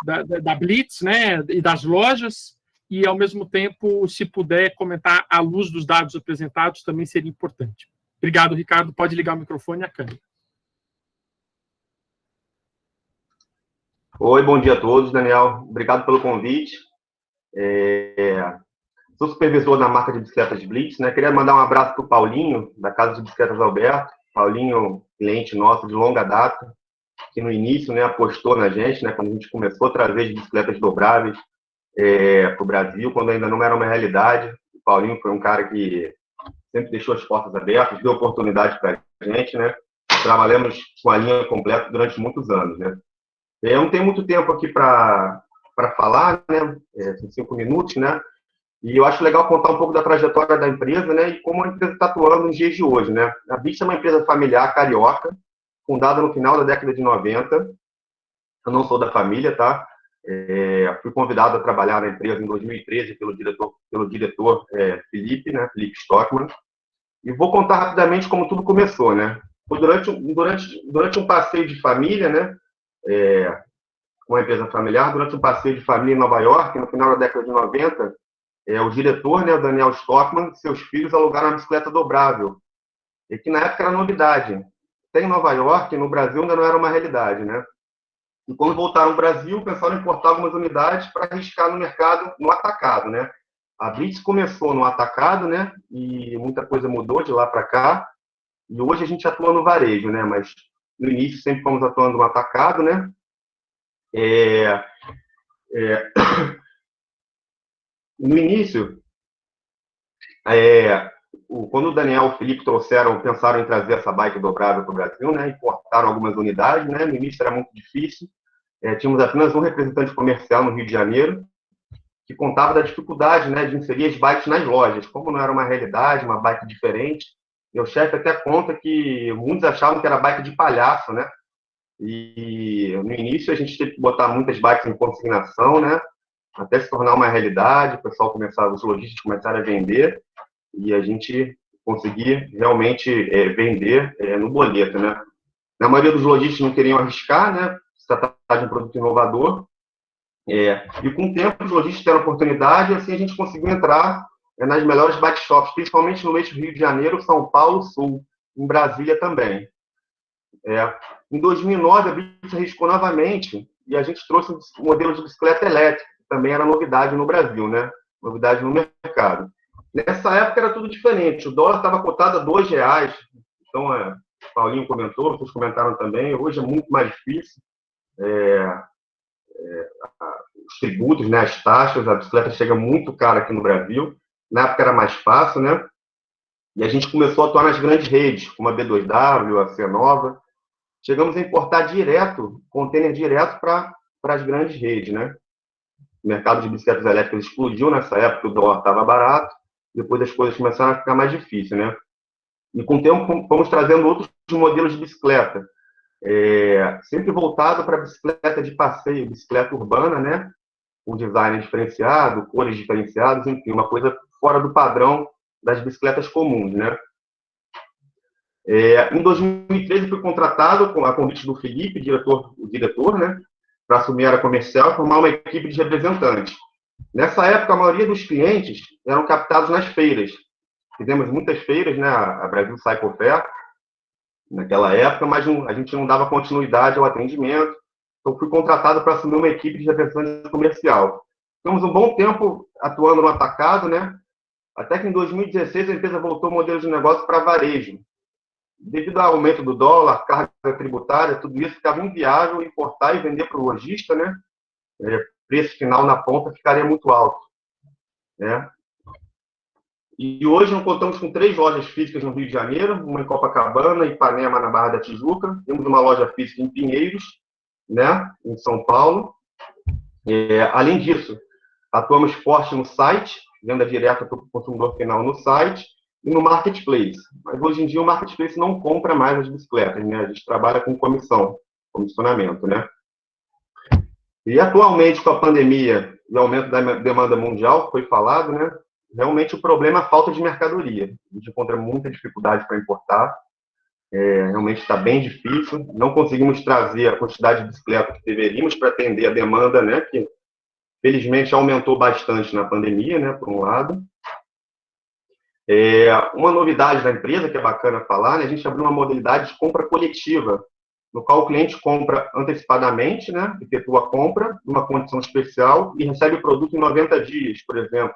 da Blitz, né, e das lojas, e, ao mesmo tempo, se puder comentar à luz dos dados apresentados, também seria importante. Obrigado, Ricardo. Pode ligar o microfone e a câmera. Oi, bom dia a todos, Daniel. Obrigado pelo convite. Sou supervisor da marca de bicicletas Blitz, né? Queria mandar um abraço para o Paulinho, da Casa de Bicicletas Alberto. Paulinho, cliente nosso de longa data, que no início, né, apostou na gente, né, quando a gente começou a trazer as bicicletas dobráveis para o Brasil, quando ainda não era uma realidade. O Paulinho foi um cara que sempre deixou as portas abertas, deu oportunidade para a gente, né? Trabalhamos com a linha completa durante muitos anos, né? Eu não tenho muito tempo aqui para falar, né? São 5 minutos, né? E eu acho legal contar um pouco da trajetória da empresa, né? E como a empresa está atuando nos dias de hoje, né? A Blitz é uma empresa familiar carioca, fundada no final da década de 90. Eu não sou da família, tá? Fui convidado a trabalhar na empresa em 2013 pelo diretor Felipe, né? Felipe Stockmann. E vou contar rapidamente como tudo começou, né? Foi durante um passeio de família, né? Com a empresa familiar, durante um passeio de família em Nova York, no final da década de 90, o diretor, né, o Daniel Stockmann, seus filhos alugaram uma bicicleta dobrável, e que na época era novidade. Até em Nova York, no Brasil, ainda não era uma realidade, né? E quando voltaram ao Brasil, pensaram em importar algumas unidades para arriscar no mercado, no atacado, né? A Blitz começou no atacado, né? E muita coisa mudou de lá para cá. E hoje a gente atua no varejo, né? Mas no início sempre fomos atuando no atacado, né? No início, quando o Daniel e o Felipe pensaram em trazer essa bike dobrável para o Brasil, né? Importaram algumas unidades, né? No início era muito difícil. Tínhamos apenas um representante comercial no Rio de Janeiro, que contava da dificuldade, né, de inserir as bikes nas lojas. Como não era uma realidade, uma bike diferente, meu chefe até conta que muitos achavam que era bike de palhaço, né? E no início a gente teve que botar muitas bikes em consignação, né? Até se tornar uma realidade, os lojistas começaram a vender e a gente conseguir realmente vender no boleto, né? Na maioria dos lojistas não queriam arriscar, né? Se tratar de um produto inovador. E com o tempo os lojistas tiveram oportunidade e assim a gente conseguiu entrar nas melhores bike shops, principalmente no eixo Rio de Janeiro, São Paulo, Sul, em Brasília também. Em 2009 a Blitz arriscou novamente e a gente trouxe um modelo de bicicleta elétrica, que também era novidade no Brasil, né? Novidade no mercado. Nessa época era tudo diferente, o dólar estava cotado a R$2, então o Paulinho comentou, vocês comentaram também, hoje é muito mais difícil. Os tributos, né, as taxas, a bicicleta chega muito cara aqui no Brasil. Na época era mais fácil, né? E a gente começou a atuar nas grandes redes, como a B2W, a C-Nova. Chegamos a importar container direto para as grandes redes, né? O mercado de bicicletas elétricas explodiu nessa época, o dólar estava barato, depois as coisas começaram a ficar mais difíceis, né? E com o tempo fomos trazendo outros modelos de bicicleta, sempre voltado para bicicleta de passeio, bicicleta urbana, né? Com design diferenciado, cores diferenciadas, enfim, uma coisa fora do padrão das bicicletas comuns, né? Em 2013 fui contratado a convite do Felipe, o diretor, né? Para assumir a área comercial e formar uma equipe de representantes. Nessa época, a maioria dos clientes eram captados nas feiras. Fizemos muitas feiras, né? A Brasil Cycle Fair, naquela época, mas a gente não dava continuidade ao atendimento. Então, fui contratado para assumir uma equipe de representante comercial. Ficamos um bom tempo atuando no atacado, né? Até que em 2016 a empresa voltou o modelo de negócio para varejo. Devido ao aumento do dólar, carga tributária, tudo isso ficava inviável importar e vender para o lojista, né? Preço final na ponta ficaria muito alto, né? E hoje nós contamos com 3 lojas físicas no Rio de Janeiro, uma em Copacabana, Ipanema, na Barra da Tijuca. Temos uma loja física em Pinheiros, né? Em São Paulo. Além disso, atuamos forte no site, venda direta para o consumidor final no site, e no marketplace. Mas hoje em dia o marketplace não compra mais as bicicletas, né? A gente trabalha com comissionamento, né? E atualmente com a pandemia e aumento da demanda mundial, que foi falado, né? Realmente o problema é a falta de mercadoria. A gente encontra muita dificuldade para importar, realmente está bem difícil, não conseguimos trazer a quantidade de bicicleta que deveríamos para atender a demanda, né? Que felizmente aumentou bastante na pandemia, né? Por um lado. Uma novidade da empresa, que é bacana falar, né? A gente abriu uma modalidade de compra coletiva, no qual o cliente compra antecipadamente, né? Efetua a compra, numa condição especial, e recebe o produto em 90 dias, por exemplo,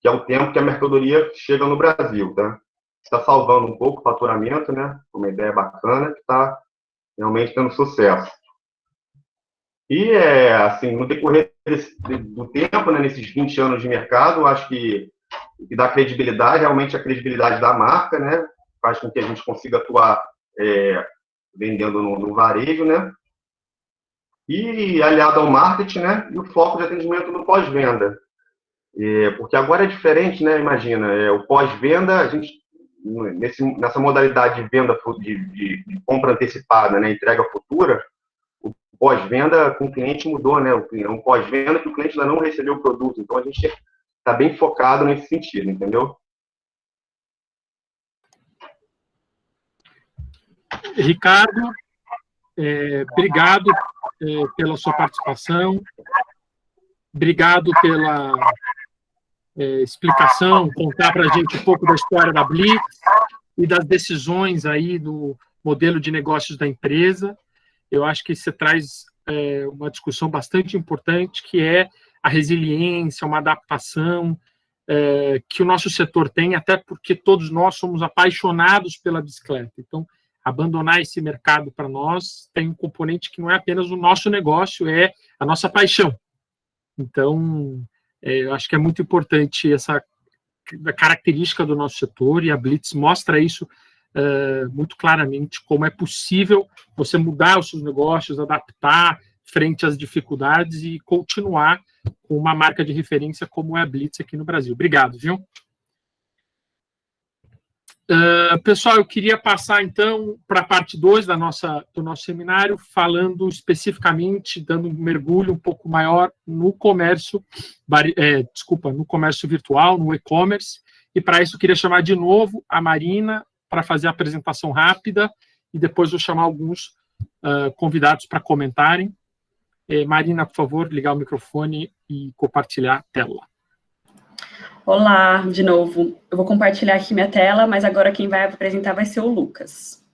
que é o tempo que a mercadoria chega no Brasil, tá? Está salvando um pouco o faturamento, né? Uma ideia bacana, que está realmente tendo sucesso. E, assim, no decorrer do tempo, né? Nesses 20 anos de mercado, acho que o que dá credibilidade, realmente a credibilidade da marca, né? Faz com que a gente consiga atuar vendendo no varejo, né? E aliado ao marketing, né? E o foco de atendimento no pós-venda. Porque agora é diferente, né? Imagina, o pós-venda, a gente, nessa modalidade de venda, de compra antecipada, né? Entrega futura, o pós-venda com o cliente mudou, né? Um pós-venda que o cliente ainda não recebeu o produto. Então, a gente está bem focado nesse sentido, entendeu? Ricardo, obrigado pela sua participação, obrigado pela explicação, contar para a gente um pouco da história da Blitz e das decisões aí do modelo de negócios da empresa. Eu acho que você traz uma discussão bastante importante, que é a resiliência, uma adaptação que o nosso setor tem, até porque todos nós somos apaixonados pela bicicleta. Então, abandonar esse mercado para nós tem um componente que não é apenas o nosso negócio, é a nossa paixão. Então, eu acho que é muito importante essa característica do nosso setor, e a Blitz mostra isso muito claramente, como é possível você mudar os seus negócios, adaptar frente às dificuldades e continuar com uma marca de referência como é a Blitz aqui no Brasil. Obrigado, viu? Pessoal, eu queria passar, então, para a parte 2 do nosso seminário, falando especificamente, dando um mergulho um pouco maior no comércio, no comércio virtual, no e-commerce, e para isso eu queria chamar de novo a Marina para fazer a apresentação rápida, e depois vou chamar alguns convidados para comentarem. Marina, por favor, ligar o microfone e compartilhar a tela. Olá, de novo. Eu vou compartilhar aqui minha tela, mas agora quem vai apresentar vai ser o Lucas.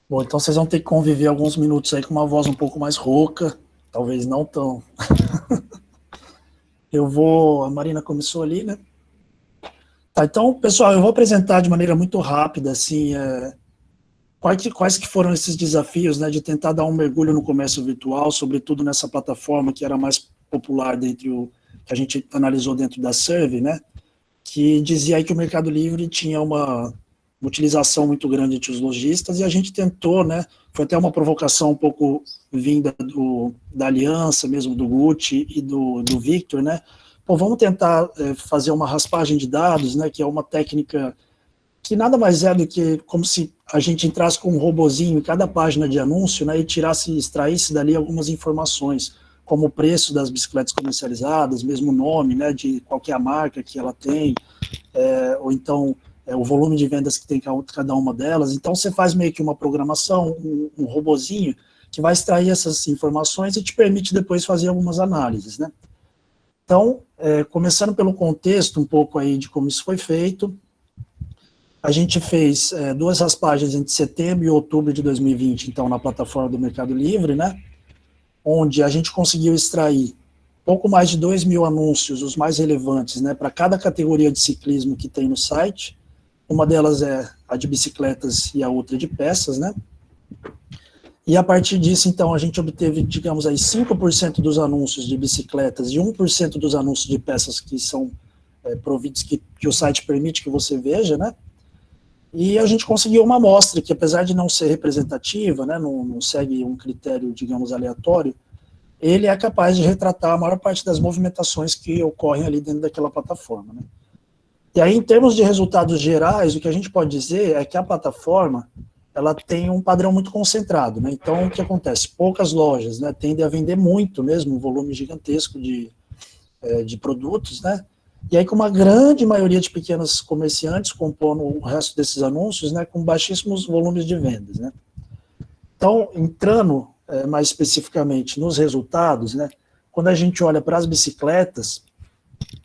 Bom, então vocês vão ter que conviver alguns minutos aí com uma voz um pouco mais rouca, talvez não tão. A Marina começou ali, né? Tá, então, pessoal, eu vou apresentar de maneira muito rápida, assim, quais que foram esses desafios, né, de tentar dar um mergulho no comércio virtual, sobretudo nessa plataforma que era mais popular que a gente analisou dentro da Survey, né, que dizia aí que o Mercado Livre tinha uma utilização muito grande entre os lojistas, e a gente tentou, né, foi até uma provocação um pouco vinda da aliança mesmo, do Gucci e do Victor, né, bom, vamos tentar fazer uma raspagem de dados, né, que é uma técnica que nada mais é do que como se a gente entrasse com um robozinho em cada página de anúncio, né, e extraísse dali algumas informações, como o preço das bicicletas comercializadas, mesmo o nome, né, de qualquer marca que ela tem, ou então o volume de vendas que tem cada uma delas. Então você faz meio que uma programação, um robozinho, que vai extrair essas informações e te permite depois fazer algumas análises, né. Então, começando pelo contexto um pouco aí de como isso foi feito, a gente fez 2 raspagens entre setembro e outubro de 2020, então, na plataforma do Mercado Livre, né, onde a gente conseguiu extrair pouco mais de 2.000 anúncios, os mais relevantes, né, para cada categoria de ciclismo que tem no site. Uma delas é a de bicicletas e a outra de peças, né. E a partir disso, então, a gente obteve, digamos aí, 5% dos anúncios de bicicletas e 1% dos anúncios de peças que são providos, que o site permite que você veja, né. E a gente conseguiu uma amostra que, apesar de não ser representativa, né, não segue um critério, digamos, aleatório, ele é capaz de retratar a maior parte das movimentações que ocorrem ali dentro daquela plataforma, né. E aí, em termos de resultados gerais, o que a gente pode dizer é que a plataforma, ela tem um padrão muito concentrado, né? Então, o que acontece? Poucas lojas, né, tendem a vender muito mesmo, um volume gigantesco de produtos, né? E aí, com uma grande maioria de pequenos comerciantes compondo o resto desses anúncios, né, com baixíssimos volumes de vendas, né? Então, entrando mais especificamente nos resultados, né, quando a gente olha para as bicicletas,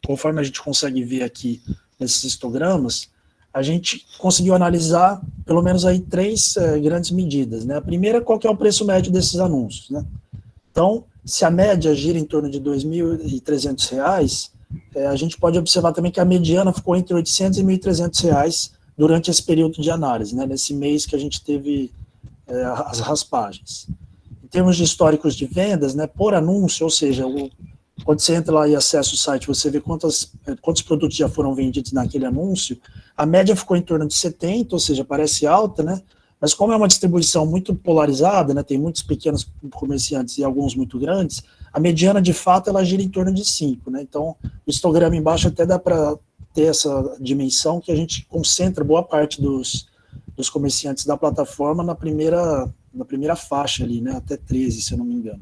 conforme a gente consegue ver aqui nesses histogramas, a gente conseguiu analisar pelo menos aí 3 grandes medidas, né? A primeira, qual que é o preço médio desses anúncios, né? Então, se a média gira em torno de R$ 2.300, a gente pode observar também que a mediana ficou entre R$ 800 e R$ 1.300 durante esse período de análise, né? Nesse mês que a gente teve as raspagens. Em termos de históricos de vendas, né, por anúncio, ou seja, quando você entra lá e acessa o site, você vê quantos produtos já foram vendidos naquele anúncio, a média ficou em torno de 70, ou seja, parece alta, né? Mas como é uma distribuição muito polarizada, né, tem muitos pequenos comerciantes e alguns muito grandes, a mediana, de fato, ela gira em torno de 5, né? Então, o histograma embaixo até dá para ter essa dimensão que a gente concentra boa parte dos comerciantes da plataforma na primeira faixa ali, né, até 13, se eu não me engano.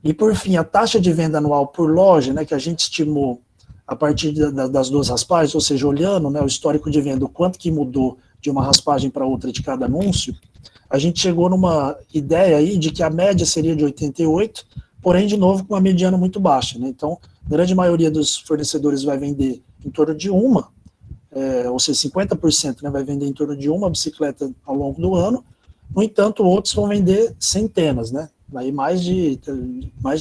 E, por fim, a taxa de venda anual por loja, né, que a gente estimou a partir das 2 raspagens, ou seja, olhando, né, o histórico de venda, o quanto que mudou de uma raspagem para outra de cada anúncio, a gente chegou numa ideia aí de que a média seria de 88, porém, de novo, com uma mediana muito baixa, né? Então, a grande maioria dos fornecedores vai vender em torno de uma, ou seja, 50%, né, vai vender em torno de uma bicicleta ao longo do ano. No entanto, outros vão vender centenas, né? Aí mais de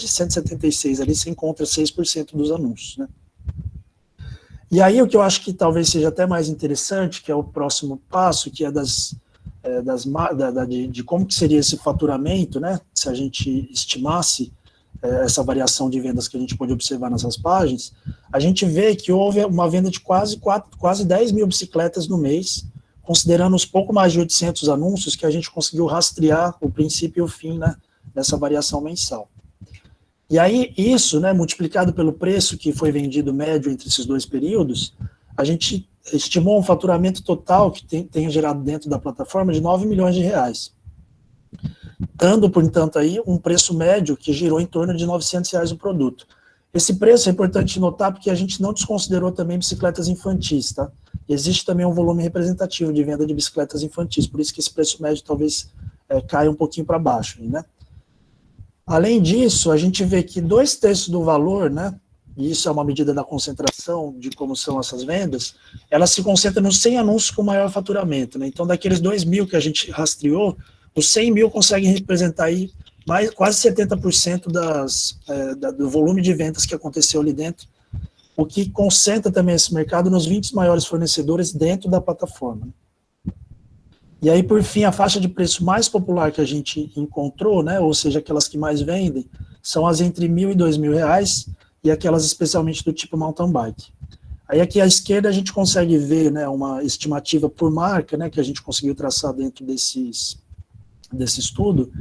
176 ali, você encontra 6% dos anúncios, né? E aí o que eu acho que talvez seja até mais interessante, que é o próximo passo, que é de como que seria esse faturamento, né? Se a gente estimasse essa variação de vendas que a gente pode observar nas raspagens, a gente vê que houve uma venda de quase 10 mil bicicletas no mês, considerando os pouco mais de 800 anúncios que a gente conseguiu rastrear o princípio e o fim, né, dessa variação mensal. E aí, isso, né, multiplicado pelo preço que foi vendido médio entre esses 2 períodos, a gente estimou um faturamento total que tem gerado dentro da plataforma de R$ 9 milhões, dando, portanto, aí um preço médio que girou em torno de R$ 900 o produto. Esse preço é importante notar porque a gente não desconsiderou também bicicletas infantis, tá? Existe também um volume representativo de venda de bicicletas infantis, por isso que esse preço médio talvez caia um pouquinho para baixo, né? Além disso, a gente vê que 2/3 do valor, né, e isso é uma medida da concentração de como são essas vendas, ela se concentra nos 100 anúncios com maior faturamento, né? Então, daqueles 2 mil que a gente rastreou, os 100 mil conseguem representar aí quase 70% do volume de vendas que aconteceu ali dentro, o que concentra também esse mercado nos 20 maiores fornecedores dentro da plataforma. E aí, por fim, a faixa de preço mais popular que a gente encontrou, né, ou seja, aquelas que mais vendem, são as entre R$ 1.000 e R$ 2.000, e aquelas especialmente do tipo mountain bike. Aí aqui à esquerda a gente consegue ver, né, uma estimativa por marca, né, que a gente conseguiu traçar dentro desse estudo,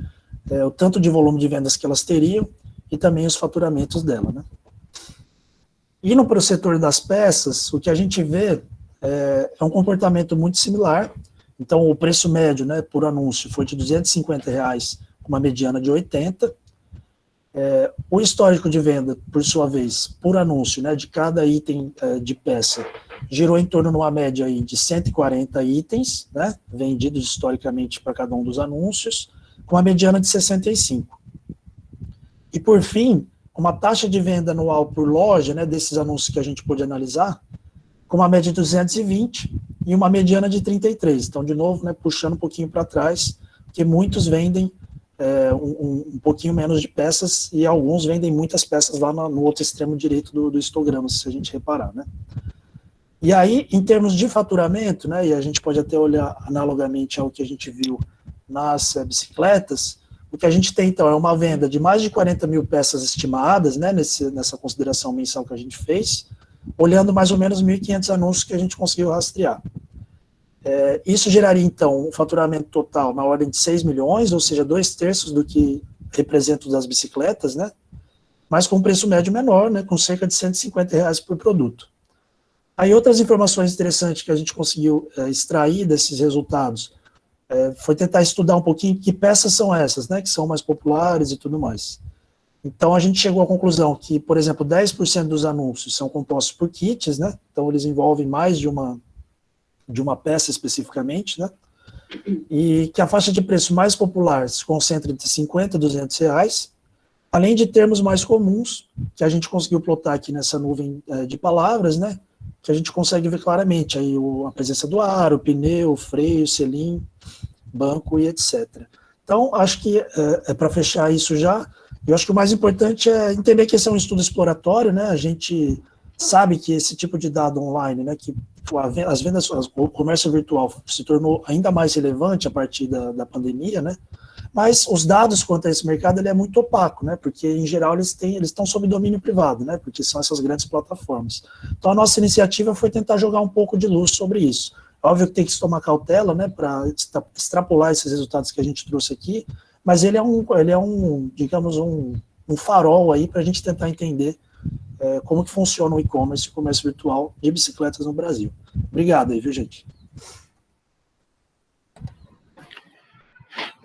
o tanto de volume de vendas que elas teriam e também os faturamentos dela, né. Indo para o setor das peças, o que a gente vê é um comportamento muito similar. Então, o preço médio, né, por anúncio foi de R$ 250, com uma mediana de 80. O histórico de venda, por sua vez, por anúncio, né, de cada item de peça, girou em torno de uma média aí de 140 itens, né, vendidos historicamente para cada um dos anúncios, com uma mediana de 65. E, por fim, uma taxa de venda anual por loja, né, desses anúncios que a gente pôde analisar, com uma média de 220 e uma mediana de 33. Então, de novo, né, puxando um pouquinho para trás, porque muitos vendem um pouquinho menos de peças e alguns vendem muitas peças lá no outro extremo direito do histograma, se a gente reparar, né. E aí, em termos de faturamento, né, e a gente pode até olhar analogamente ao que a gente viu nas bicicletas, o que a gente tem, então, é uma venda de mais de 40 mil peças estimadas, né, nessa consideração mensal que a gente fez, olhando mais ou menos 1.500 anúncios que a gente conseguiu rastrear. Isso geraria, então, um faturamento total na ordem de 6 milhões, ou seja, 2/3 do que representa o das bicicletas, né? Mas com um preço médio menor, né? Com cerca de R$ 150 por produto. Aí outras informações interessantes que a gente conseguiu extrair desses resultados foi tentar estudar um pouquinho que peças são essas, né, que são mais populares e tudo mais. Então, a gente chegou à conclusão que, por exemplo, 10% dos anúncios são compostos por kits, né? Então, eles envolvem mais de uma peça especificamente, né? E que a faixa de preço mais popular se concentra entre 50 e 200 reais, além de termos mais comuns, que a gente conseguiu plotar aqui nessa nuvem de palavras, né? Que a gente consegue ver claramente aí a presença do aro, pneu, freio, selim, banco e etc. Então, acho que para fechar isso já, eu acho que o mais importante é entender que esse é um estudo exploratório, né? A gente sabe que esse tipo de dado online, né, que as vendas, o comércio virtual se tornou ainda mais relevante a partir da pandemia, né? Mas os dados quanto a esse mercado ele é muito opaco, né? Porque em geral eles estão sob domínio privado, né? Porque são essas grandes plataformas. Então a nossa iniciativa foi tentar jogar um pouco de luz sobre isso. Óbvio que tem que se tomar cautela, né, para extrapolar esses resultados que a gente trouxe aqui, mas ele é um digamos, um farol aí para a gente tentar entender como que funciona o e-commerce e o comércio virtual de bicicletas no Brasil. Obrigado aí, viu, gente?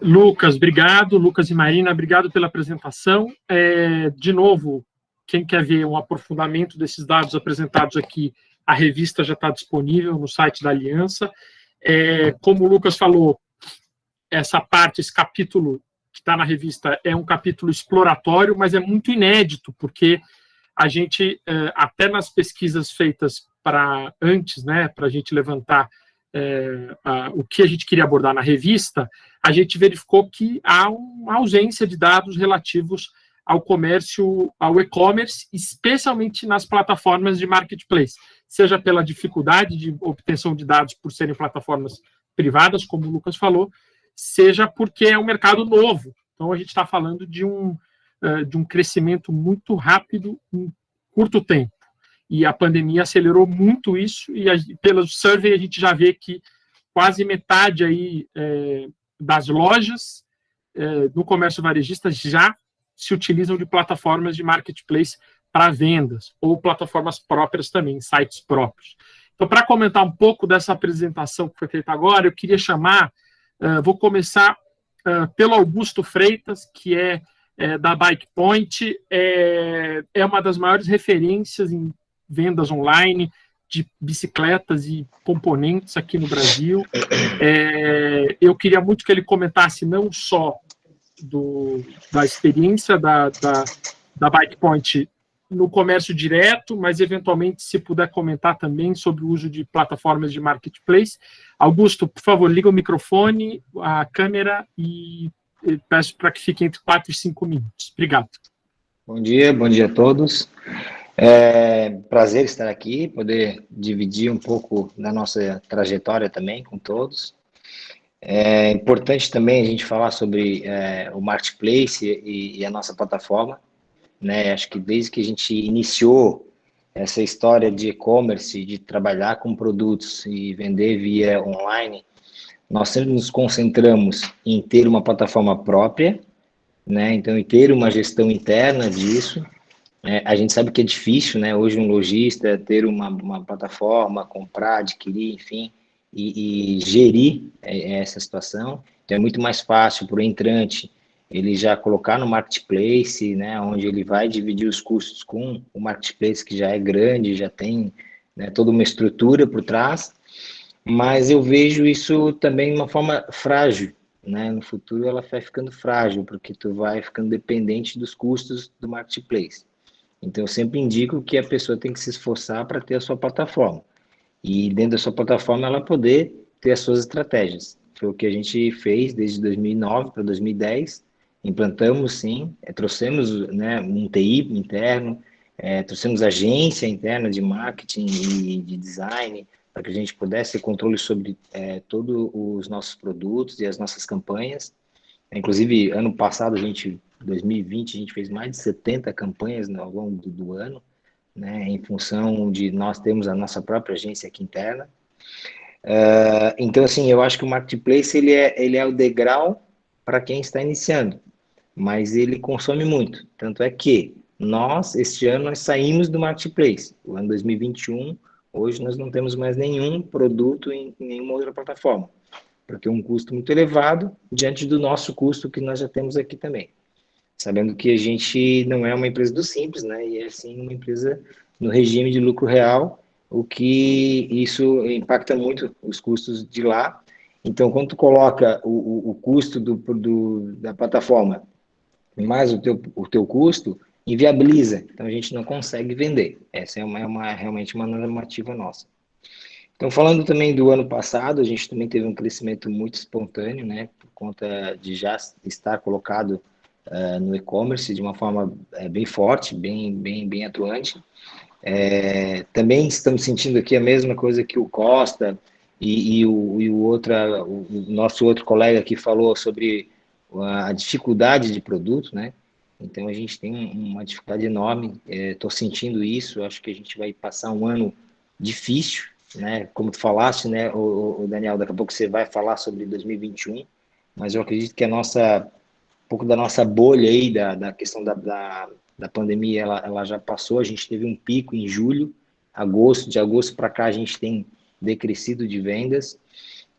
Lucas, obrigado. Lucas e Marina, obrigado pela apresentação. De novo, quem quer ver um aprofundamento desses dados apresentados aqui, a revista já está disponível no site da Aliança. Como o Lucas falou, esse capítulo que está na revista é um capítulo exploratório, mas é muito inédito, porque a gente, até nas pesquisas feitas antes, né, para a gente levantar o que a gente queria abordar na revista, a gente verificou que há uma ausência de dados relativos ao comércio, ao e-commerce, especialmente nas plataformas de marketplace, seja pela dificuldade de obtenção de dados por serem plataformas privadas, como o Lucas falou, seja porque é um mercado novo. Então, a gente está falando de um crescimento muito rápido em curto tempo. E a pandemia acelerou muito isso, e pelo survey a gente já vê que quase metade aí, das lojas no comércio varejista já se utilizam de plataformas de marketplace para vendas, ou plataformas próprias também, sites próprios. Então, para comentar um pouco dessa apresentação que foi feita agora, eu queria chamar, vou começar pelo Augusto Freitas, que é da Bike Point, é uma das maiores referências em vendas online de bicicletas e componentes aqui no Brasil. Eu queria muito que ele comentasse não só da experiência da Bike Point no comércio direto, mas eventualmente se puder comentar também sobre o uso de plataformas de marketplace. Augusto, por favor, liga o microfone, a câmera e peço para que fique entre 4 e 5 minutos. Obrigado. Bom dia a todos. Prazer estar aqui, poder dividir um pouco da nossa trajetória também com todos. É importante também a gente falar sobre o marketplace e a nossa plataforma, né? Acho que desde que a gente iniciou essa história de e-commerce, de trabalhar com produtos e vender via online, nós sempre nos concentramos em ter uma plataforma própria, né? Então, em ter uma gestão interna disso. A gente sabe que é difícil, né? Hoje um lojista ter uma plataforma, comprar, adquirir, enfim, e gerir essa situação. Então, é muito mais fácil para o entrante ele já colocar no marketplace, né, onde ele vai dividir os custos com o marketplace, que já é grande, já tem, né, toda uma estrutura por trás, mas eu vejo isso também de uma forma frágil, né? No futuro ela vai ficando frágil, porque tu vai ficando dependente dos custos do marketplace. Então, eu sempre indico que a pessoa tem que se esforçar para ter a sua plataforma. E dentro da sua plataforma, ela poder ter as suas estratégias. Foi o que a gente fez desde 2009 para 2010. Implantamos, sim, trouxemos, né, um TI interno, trouxemos agência interna de marketing e de design, para que a gente pudesse ter controle sobre todos os nossos produtos e as nossas campanhas. Inclusive, ano passado, 2020, a gente fez mais de 70 campanhas ao longo do ano, né, em função de nós termos a nossa própria agência aqui interna. Então, assim, eu acho que o marketplace ele é o degrau para quem está iniciando, mas ele consome muito. Tanto é que este ano, nós saímos do marketplace. O ano 2021, Hoje nós não temos mais nenhum produto em nenhuma outra plataforma, porque é um custo muito elevado diante do nosso custo que nós já temos aqui também. Sabendo que a gente não é uma empresa do Simples, né? E é sim uma empresa no regime de lucro real, o que isso impacta muito os custos de lá. Então, quando tu coloca o custo da plataforma mais o teu custo, inviabiliza. Então, a gente não consegue vender. Essa é realmente uma normativa nossa. Então, falando também do ano passado, a gente também teve um crescimento muito espontâneo, né? Por conta de já estar colocado no e-commerce de uma forma bem forte, bem atuante. Também estamos sentindo aqui a mesma coisa que o Costa e o nosso outro colega aqui falou sobre a dificuldade de produto, né? Então a gente tem uma dificuldade enorme, estou sentindo isso, acho que a gente vai passar um ano difícil, né? Como tu falaste, né, o Daniel, daqui a pouco você vai falar sobre 2021, mas eu acredito que um pouco da nossa bolha aí, da questão da pandemia, ela já passou, a gente teve um pico em julho, de agosto para cá a gente tem decrescido de vendas,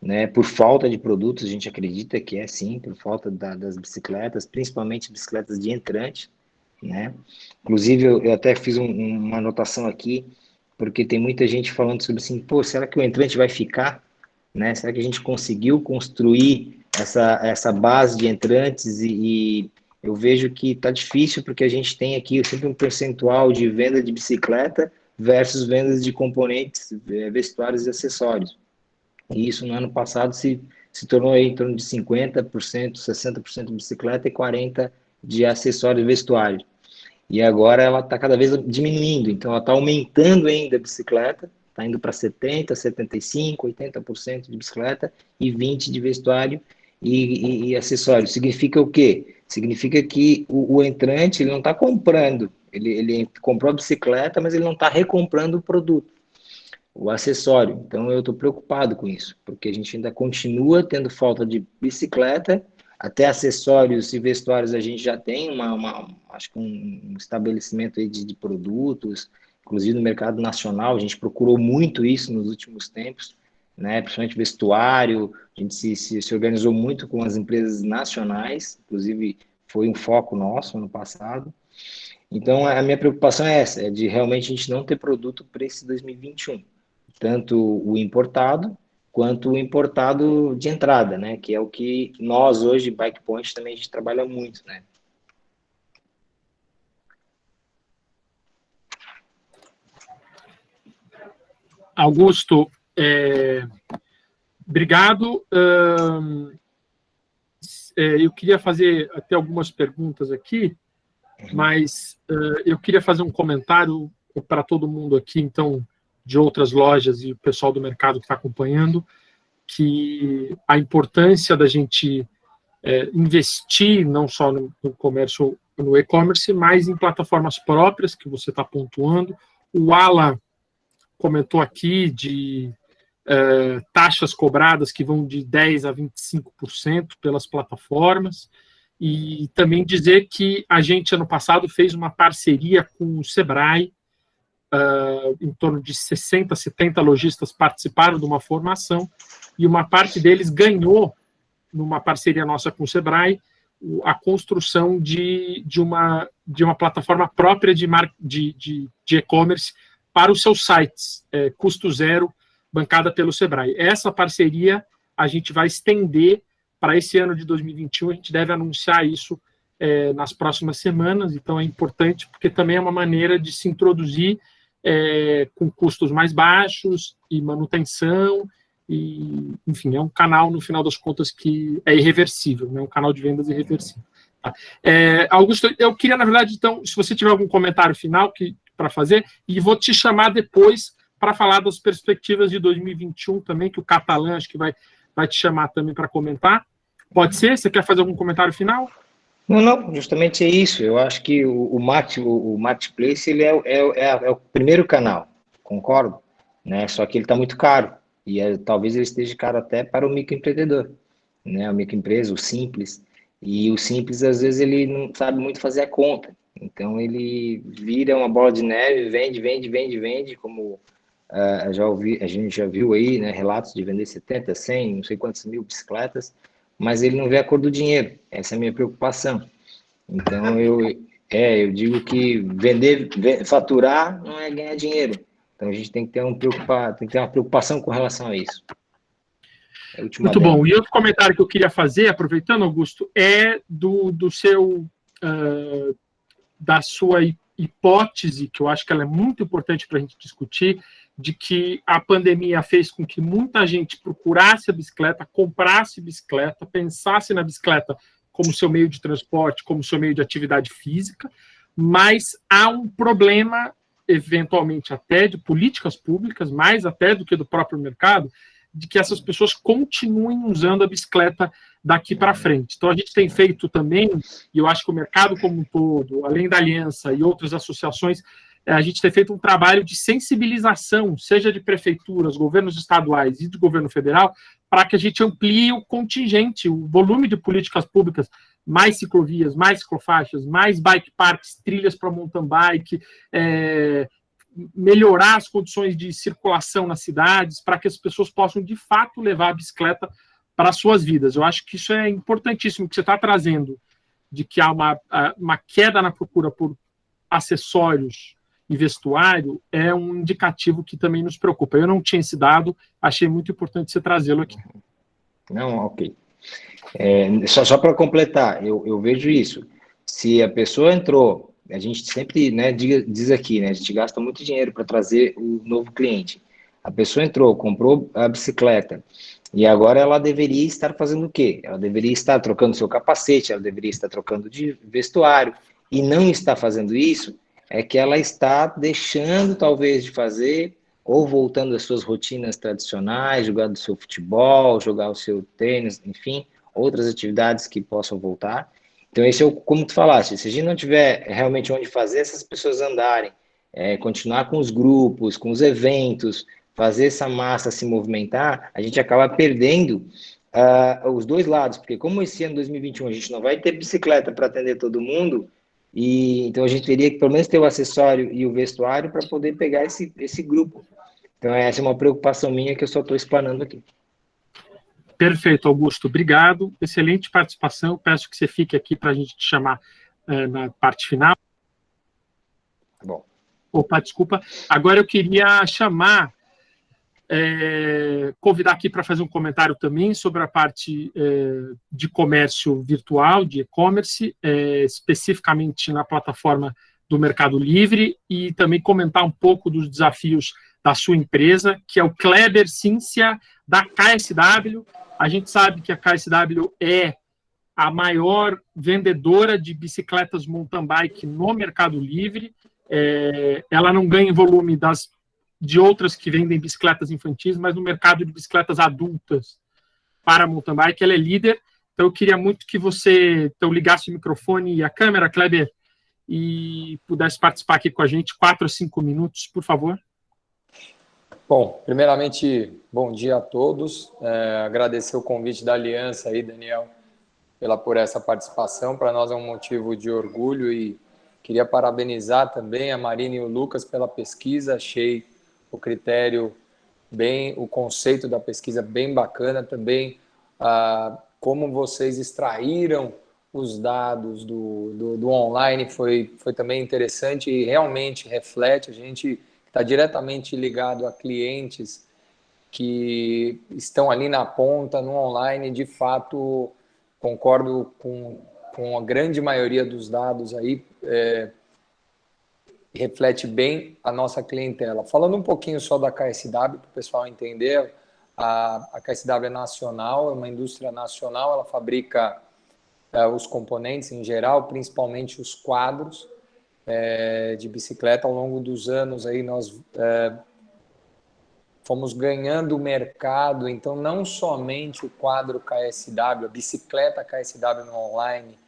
né, por falta de produtos, a gente acredita que é sim, por falta das bicicletas, principalmente bicicletas de entrante, né, inclusive eu até fiz uma anotação aqui, porque tem muita gente falando sobre assim, pô, será que o entrante vai ficar, né, será que a gente conseguiu construir essa base de entrantes e eu vejo que está difícil porque a gente tem aqui sempre um percentual de venda de bicicleta versus vendas de componentes, vestuários e acessórios. E isso no ano passado se tornou aí em torno de 50%, 60% de bicicleta e 40% de acessórios e vestuários. E agora ela está cada vez diminuindo, então ela está aumentando ainda a bicicleta, está indo para 70%, 75%, 80% de bicicleta e 20% de vestuário e acessórios. Significa o quê? Significa que o entrante ele não está comprando, ele comprou a bicicleta, mas ele não está recomprando o produto, o acessório. Então eu estou preocupado com isso, porque a gente ainda continua tendo falta de bicicleta, até acessórios e vestuários a gente já tem acho que um estabelecimento aí de produtos, inclusive no mercado nacional, a gente procurou muito isso nos últimos tempos, né, principalmente vestuário, a gente se organizou muito com as empresas nacionais, inclusive foi um foco nosso ano passado. Então, a minha preocupação é essa, é de realmente a gente não ter produto para esse 2021, tanto o importado, quanto o importado de entrada, né, que é o que nós hoje, Bike Point, também a gente trabalha muito, né. Augusto, obrigado. Eu queria fazer até algumas perguntas aqui, mas eu queria fazer um comentário para todo mundo aqui, então, de outras lojas e o pessoal do mercado que está acompanhando, que a importância da gente investir não só no comércio, no e-commerce, mas em plataformas próprias, que você está pontuando. O Alan comentou aqui de taxas cobradas que vão de 10% a 25% pelas plataformas, e também dizer que a gente, ano passado, fez uma parceria com o Sebrae, em torno de 60, 70 lojistas participaram de uma formação, e uma parte deles ganhou, numa parceria nossa com o Sebrae, a construção de uma plataforma própria de e-commerce para os seus sites, custo zero, bancada pelo Sebrae. Essa parceria a gente vai estender para esse ano de 2021, a gente deve anunciar isso nas próximas semanas, então é importante, porque também é uma maneira de se introduzir com custos mais baixos e manutenção, e, enfim, é um canal, no final das contas, que é irreversível, né? Um canal de vendas irreversível. Tá? Augusto, eu queria, na verdade, então, se você tiver algum comentário final para fazer, e vou te chamar depois para falar das perspectivas de 2021 também, que o Catalã acho que vai te chamar também para comentar. Pode ser? Você quer fazer algum comentário final? Não, justamente é isso. Eu acho que o Marketplace ele é o primeiro canal, concordo, né? Só que ele está muito caro, e talvez ele esteja caro até para o microempreendedor, né? O microempresa, o simples, e o simples às vezes ele não sabe muito fazer a conta, então ele vira uma bola de neve, vende, como a gente já viu aí, né, relatos de vender 70, 100, não sei quantas mil bicicletas, mas ele não vê a cor do dinheiro. Essa é a minha preocupação. Então, eu digo que faturar não é ganhar dinheiro. Então, a gente tem que ter uma preocupação com relação a isso. Muito bom. E outro comentário que eu queria fazer, aproveitando, Augusto, é da sua hipótese, que eu acho que ela é muito importante para a gente discutir, de que a pandemia fez com que muita gente procurasse a bicicleta, comprasse bicicleta, pensasse na bicicleta como seu meio de transporte, como seu meio de atividade física, mas há um problema, eventualmente até de políticas públicas, mais até do que do próprio mercado, de que essas pessoas continuem usando a bicicleta daqui para frente. Então, a gente tem feito também, e eu acho que o mercado como um todo, além da Aliança e outras associações, a gente tem feito um trabalho de sensibilização, seja de prefeituras, governos estaduais e de governo federal, para que a gente amplie o contingente, o volume de políticas públicas, mais ciclovias, mais ciclofaixas, mais bike parks, trilhas para mountain bike, melhorar as condições de circulação nas cidades, para que as pessoas possam, de fato, levar a bicicleta para as suas vidas. Eu acho que isso é importantíssimo, que você está trazendo, de que há uma queda na procura por acessórios e vestuário, é um indicativo que também nos preocupa. Eu não tinha esse dado, achei muito importante você trazê-lo aqui. Não, ok. Só para completar, eu vejo isso. Se a pessoa entrou, a gente sempre, né, diz aqui, né, a gente gasta muito dinheiro para trazer o novo cliente. A pessoa entrou, comprou a bicicleta, e agora ela deveria estar fazendo o quê? Ela deveria estar trocando seu capacete, ela deveria estar trocando de vestuário, e não está fazendo isso, é que ela está deixando talvez de fazer, ou voltando às suas rotinas tradicionais, jogar o seu futebol, jogar o seu tênis, enfim, outras atividades que possam voltar. Então, esse é como tu falaste, se a gente não tiver realmente onde fazer essas pessoas andarem, continuar com os grupos, com os eventos, fazer essa massa se movimentar, a gente acaba perdendo os dois lados, porque como esse ano 2021 a gente não vai ter bicicleta para atender todo mundo, então a gente teria que pelo menos ter o acessório e o vestuário para poder pegar esse grupo. Então, essa é uma preocupação minha que eu só estou explanando aqui. Perfeito, Augusto. Obrigado. Excelente participação. Peço que você fique aqui para a gente te chamar na parte final. Bom. Opa, desculpa. Agora eu queria convidar aqui para fazer um comentário também sobre a parte de comércio virtual, de e-commerce, especificamente na plataforma do Mercado Livre, e também comentar um pouco dos desafios da sua empresa, que é o Kleber Cíncia, da KSW. A gente sabe que a KSW é a maior vendedora de bicicletas mountain bike no Mercado Livre. Ela não ganha em volume de outras que vendem bicicletas infantis, mas no mercado de bicicletas adultas para mountain bike, ela é líder. Então, eu queria muito que você ligasse o microfone e a câmera, Kleber, e pudesse participar aqui com a gente, 4 a 5 minutos, por favor. Bom, primeiramente, bom dia a todos. Agradecer o convite da Aliança aí, Daniel, por essa participação. Para nós é um motivo de orgulho e queria parabenizar também a Marina e o Lucas pela pesquisa. Achei o critério o conceito da pesquisa bem bacana também, como vocês extraíram os dados do online foi também interessante e realmente reflete. A gente está diretamente ligado a clientes que estão ali na ponta, no online. De fato, concordo com a grande maioria dos dados aí, reflete bem a nossa clientela. Falando um pouquinho só da KSW, para o pessoal entender, a KSW é nacional, é uma indústria nacional, ela fabrica os componentes em geral, principalmente os quadros de bicicleta. Ao longo dos anos aí nós fomos ganhando mercado, então não somente o quadro KSW, a bicicleta KSW no online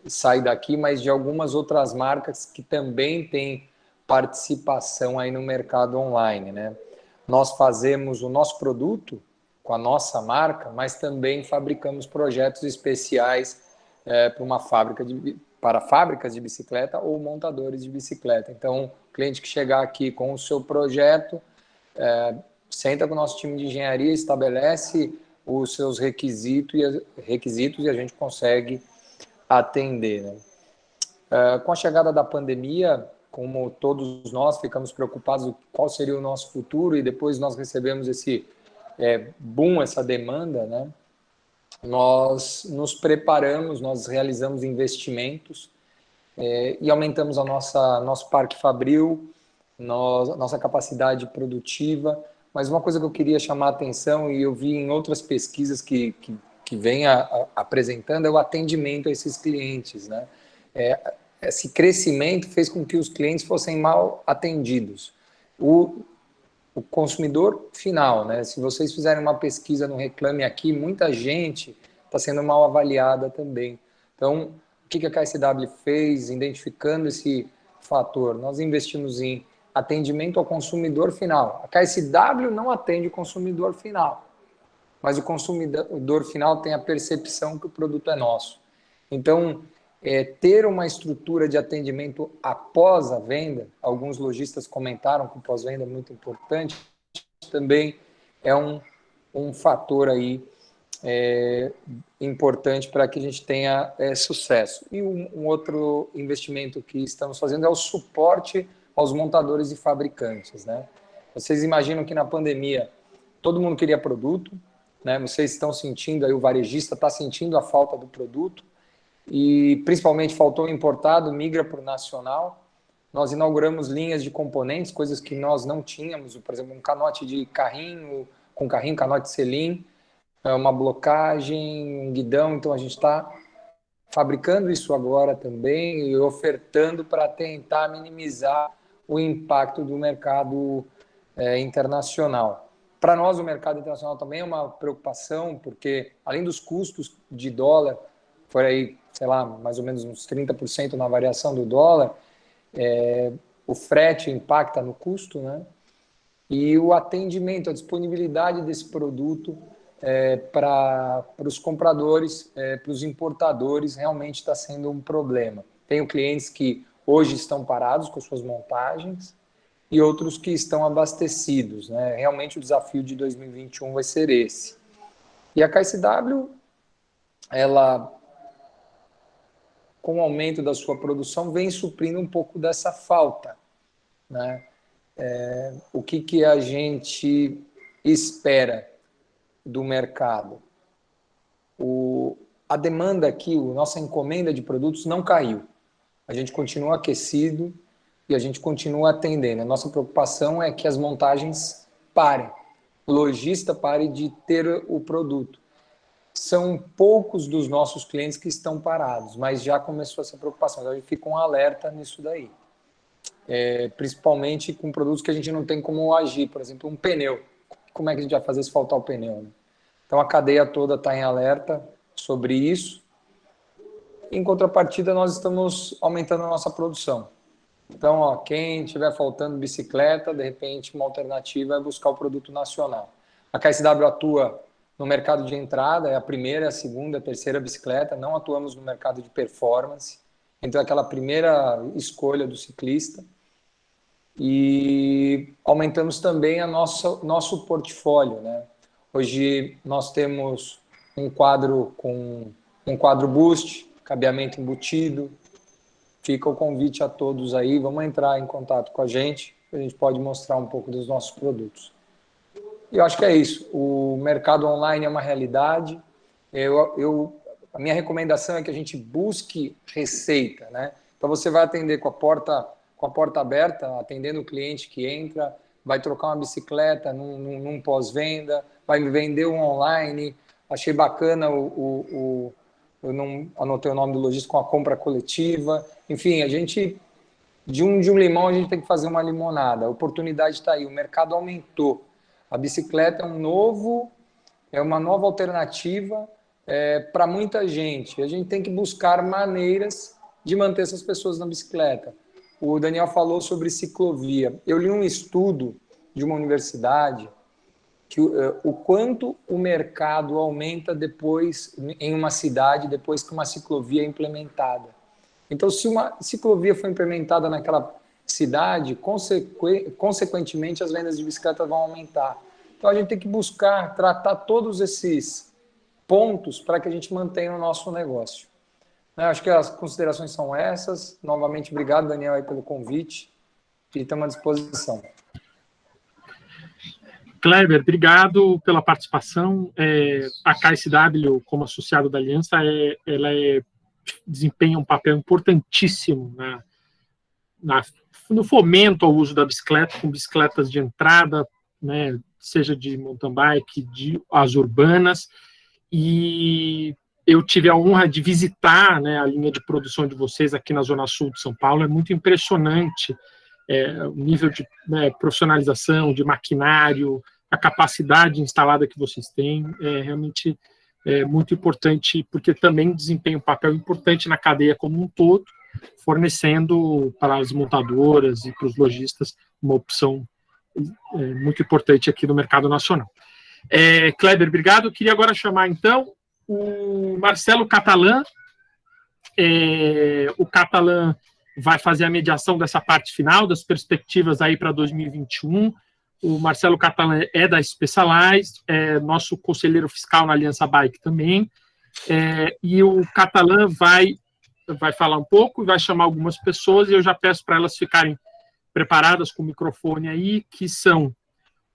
sai daqui, mas de algumas outras marcas que também têm participação aí no mercado online, né? Nós fazemos o nosso produto com a nossa marca, mas também fabricamos projetos especiais para fábricas de bicicleta ou montadores de bicicleta. Então, o cliente que chegar aqui com o seu projeto, senta com o nosso time de engenharia, estabelece os seus requisitos e a gente consegue atender, né? Com a chegada da pandemia, como todos nós ficamos preocupados com qual seria o nosso futuro, e depois nós recebemos esse boom, essa demanda, né? Nós nos preparamos, nós realizamos investimentos e aumentamos nosso parque fabril, nossa capacidade produtiva. Mas uma coisa que eu queria chamar a atenção, e eu vi em outras pesquisas que vem apresentando, é o atendimento a esses clientes, né? Esse crescimento fez com que os clientes fossem mal atendidos. O consumidor final, né? Se vocês fizerem uma pesquisa no Reclame Aqui, muita gente está sendo mal avaliada também. Então, o que a KSW fez, identificando esse fator? Nós investimos em atendimento ao consumidor final. A KSW não atende o consumidor final, mas o consumidor final tem a percepção que o produto é nosso. Então, ter uma estrutura de atendimento após a venda, alguns lojistas comentaram que o pós-venda é muito importante, também é um fator aí importante para que a gente tenha sucesso. E um outro investimento que estamos fazendo é o suporte aos montadores e fabricantes, né? Vocês imaginam que na pandemia todo mundo queria produto, né? Vocês estão sentindo, aí o varejista está sentindo a falta do produto, e principalmente faltou o importado, migra para o nacional. Nós inauguramos linhas de componentes, coisas que nós não tínhamos, por exemplo, um canote de carrinho, canote selim, uma blocagem, um guidão. Então a gente está fabricando isso agora também e ofertando para tentar minimizar o impacto do mercado internacional. Para nós, o mercado internacional também é uma preocupação, porque além dos custos de dólar, foi aí, sei lá, mais ou menos uns 30% na variação do dólar, o frete impacta no custo, né? E o atendimento, a disponibilidade desse produto para os compradores, para os importadores, realmente está sendo um problema. Tenho clientes que hoje estão parados com suas montagens e outros que estão abastecidos, né? Realmente o desafio de 2021 vai ser esse. E a KSW, ela, com o aumento da sua produção, vem suprindo um pouco dessa falta, né? O que a gente espera do mercado? A demanda aqui, a nossa encomenda de produtos não caiu. A gente continua aquecido e a gente continua atendendo. A nossa preocupação é que as montagens parem, o lojista pare de ter o produto. São poucos dos nossos clientes que estão parados, mas já começou essa preocupação. Então a gente fica um alerta nisso daí. Principalmente com produtos que a gente não tem como agir. Por exemplo, um pneu. Como é que a gente vai fazer se faltar o pneu, né? Então a cadeia toda está em alerta sobre isso. Em contrapartida, nós estamos aumentando a nossa produção. Então, quem estiver faltando bicicleta, de repente, uma alternativa é buscar o produto nacional. A KSW atua no mercado de entrada, é a primeira, a segunda, a terceira bicicleta. Não atuamos no mercado de performance. Então, é aquela primeira escolha do ciclista. E aumentamos também nosso portfólio, né? Hoje nós temos um quadro com um quadro boost, cabeamento embutido. Fica o convite a todos aí, vamos entrar em contato com a gente pode mostrar um pouco dos nossos produtos. E eu acho que é isso, o mercado online é uma realidade. A minha recomendação é que a gente busque receita, né? Então você vai atender com a porta aberta, atendendo o cliente que entra, vai trocar uma bicicleta num pós-venda, vai vender um online. Achei bacana eu não anotei o nome do lojista, com a compra coletiva. Enfim, a gente, de um limão, a gente tem que fazer uma limonada. A oportunidade está aí, o mercado aumentou. A bicicleta é uma nova alternativa para muita gente. A gente tem que buscar maneiras de manter essas pessoas na bicicleta. O Daniel falou sobre ciclovia. Eu li um estudo de uma universidade que o quanto o mercado aumenta depois em uma cidade, depois que uma ciclovia é implementada. Então, se uma ciclovia foi implementada naquela cidade, consequentemente as vendas de bicicleta vão aumentar. Então a gente tem que buscar tratar todos esses pontos para que a gente mantenha o nosso negócio. Acho que as considerações são essas. Novamente, obrigado, Daniel, aí pelo convite, e estamos à disposição. Kleber, obrigado pela participação. A KSW, como associado da Aliança, desempenha um papel importantíssimo no fomento ao uso da bicicleta, com bicicletas de entrada, né, seja de mountain bike, as urbanas, e eu tive a honra de visitar, né, a linha de produção de vocês aqui na Zona Sul de São Paulo. É muito impressionante o nível de profissionalização, de maquinário, a capacidade instalada que vocês têm. Realmente muito importante, porque também desempenha um papel importante na cadeia como um todo, fornecendo para as montadoras e para os lojistas uma opção muito importante aqui no mercado nacional. Kleber, obrigado. Eu queria agora chamar, então, o Marcelo Catalã. O Catalã vai fazer a mediação dessa parte final, das perspectivas aí para 2021. O Marcelo Catalã é da Specialized, nosso conselheiro fiscal na Aliança Bike também, e o Catalã vai falar um pouco e vai chamar algumas pessoas, e eu já peço para elas ficarem preparadas com o microfone aí, que são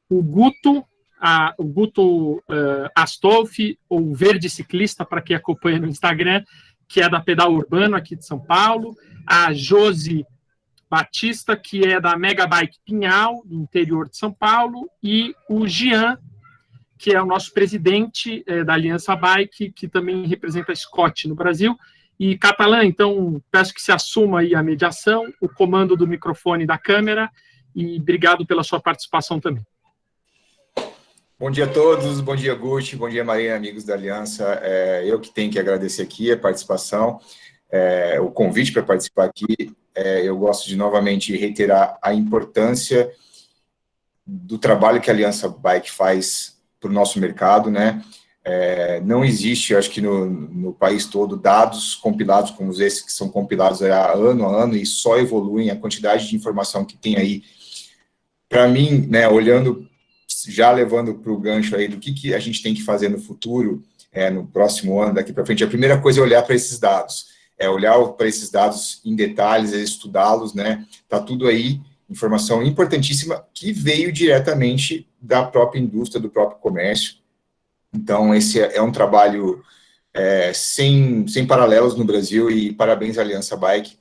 o Guto Astolfi, ou Verde Ciclista, para quem acompanha no Instagram, que é da Pedal Urbano aqui de São Paulo, a Josi Batista, que é da Mega Bike Pinhal, do interior de São Paulo, e o Jean, que é o nosso presidente da Aliança Bike, que também representa a Scott no Brasil. E, Catalã, então, peço que se assuma aí a mediação, o comando do microfone e da câmera, e obrigado pela sua participação também. Bom dia a todos, bom dia, Guti, bom dia, Maria, amigos da Aliança. Eu que tenho que agradecer aqui a participação, o convite para participar aqui. Eu gosto de novamente reiterar a importância do trabalho que a Aliança Bike faz para o nosso mercado, né? Não existe, acho que no país todo, dados compilados como esses que são compilados ano a ano e só evoluem. A quantidade de informação que tem aí, para mim, né, olhando, já levando para o gancho aí do que a gente tem que fazer no futuro, no próximo ano, daqui para frente, a primeira coisa é olhar para esses dados. Olhar para esses dados em detalhes, estudá-los, né? Tá tudo aí, informação importantíssima que veio diretamente da própria indústria, do próprio comércio. Então, esse é um trabalho sem paralelos no Brasil, e parabéns à Aliança Bike,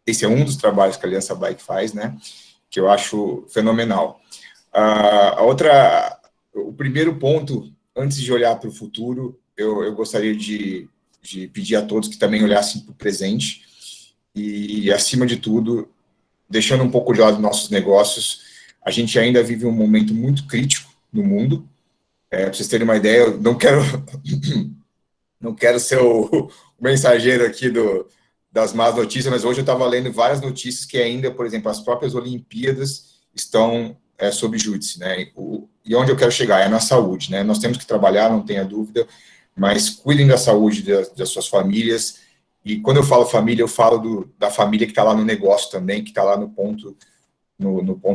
esse é um dos trabalhos que a Aliança Bike faz, né? Que eu acho fenomenal. O primeiro ponto, antes de olhar para o futuro, eu gostaria de pedir a todos que também olhassem para o presente e, acima de tudo, deixando um pouco de lado nossos negócios. A gente ainda vive um momento muito crítico no mundo. Para vocês terem uma ideia, eu não quero ser o mensageiro aqui das más notícias, mas hoje eu estava lendo várias notícias que ainda, por exemplo, as próprias Olimpíadas estão sob júdice, né? E onde eu quero chegar é na saúde, né? Nós temos que trabalhar, não tenha dúvida, mas cuidem da saúde das suas famílias. E quando eu falo família, eu falo da família que está lá no negócio também, que está lá no ponto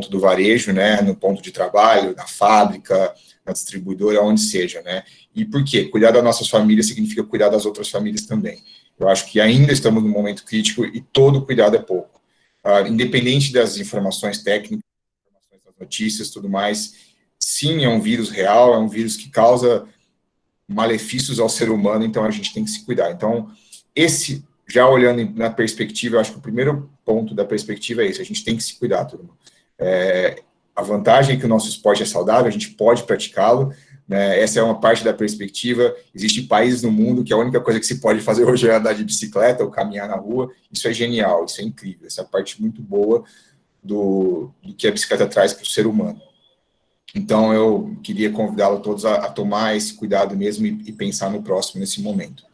do varejo, né, no ponto de trabalho, na fábrica, na distribuidora, onde seja, né. E por quê? Cuidar das nossas famílias significa cuidar das outras famílias também. Eu acho que ainda estamos num momento crítico e todo cuidado é pouco. Independente das informações técnicas, das notícias, tudo mais, sim, é um vírus real, é um vírus que causa malefícios ao ser humano, então a gente tem que se cuidar. Então, já olhando na perspectiva, eu acho que o primeiro ponto da perspectiva é esse: a gente tem que se cuidar, turma. A vantagem é que o nosso esporte é saudável, a gente pode praticá-lo, né? Essa é uma parte da perspectiva. Existem países no mundo que a única coisa que se pode fazer hoje é andar de bicicleta ou caminhar na rua. Isso é genial, isso é incrível, essa é a parte muito boa do que a bicicleta traz para o ser humano. Então, eu queria convidá-los todos a tomar esse cuidado mesmo e pensar no próximo nesse momento.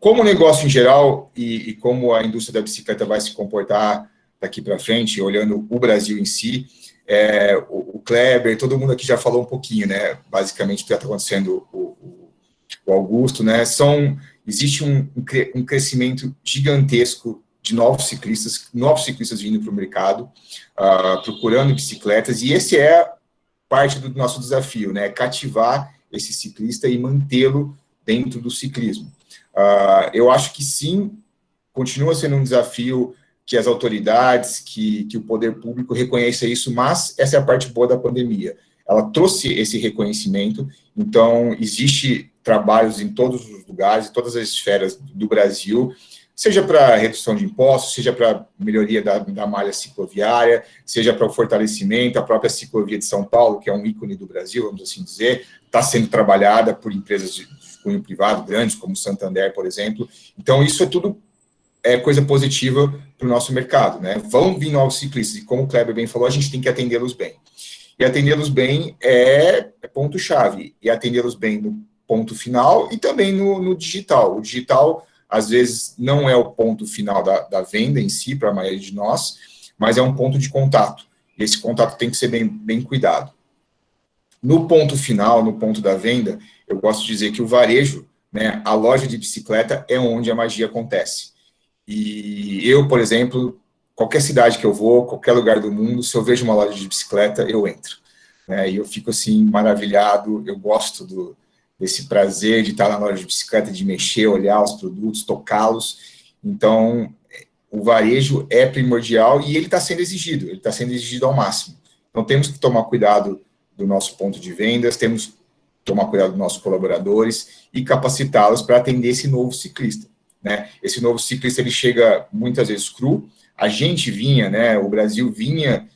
Como o negócio em geral e como a indústria da bicicleta vai se comportar daqui para frente, olhando o Brasil em si, o Kleber, todo mundo aqui já falou um pouquinho, né, basicamente o que está acontecendo, o Augusto, né, existe um crescimento gigantesco de novos ciclistas vindo para o mercado, procurando bicicletas, e esse é parte do nosso desafio, né? Cativar esse ciclista e mantê-lo dentro do ciclismo. Eu acho que sim, continua sendo um desafio que as autoridades, que o poder público reconheça isso, mas essa é a parte boa da pandemia. Ela trouxe esse reconhecimento, então existe trabalhos em todos os lugares, em todas as esferas do Brasil, seja para redução de impostos, seja para melhoria da malha cicloviária, seja para o fortalecimento, a própria ciclovia de São Paulo, que é um ícone do Brasil, vamos assim dizer, está sendo trabalhada por empresas de cunho privado grandes, como o Santander, por exemplo. Então, isso é tudo coisa positiva para o nosso mercado, né? Vão vir novos ciclistas, e como o Kleber bem falou, a gente tem que atendê-los bem. E atendê-los bem é ponto-chave, e atendê-los bem no ponto final e também no digital. O digital, às vezes, não é o ponto final da venda em si, para a maioria de nós, mas é um ponto de contato. E esse contato tem que ser bem cuidado. No ponto final, no ponto da venda, eu gosto de dizer que o varejo, né, a loja de bicicleta é onde a magia acontece. E eu, por exemplo, qualquer cidade que eu vou, qualquer lugar do mundo, se eu vejo uma loja de bicicleta, eu entro. Né, e eu fico, assim, maravilhado, eu gosto desse prazer de estar na loja de bicicleta, de mexer, olhar os produtos, tocá-los. Então, o varejo é primordial e ele está sendo exigido ao máximo. Então, temos que tomar cuidado do nosso ponto de vendas, temos que tomar cuidado dos nossos colaboradores e capacitá-los para atender esse novo ciclista. Né? Esse novo ciclista, ele chega muitas vezes cru. A gente vinha, né, o Brasil vinha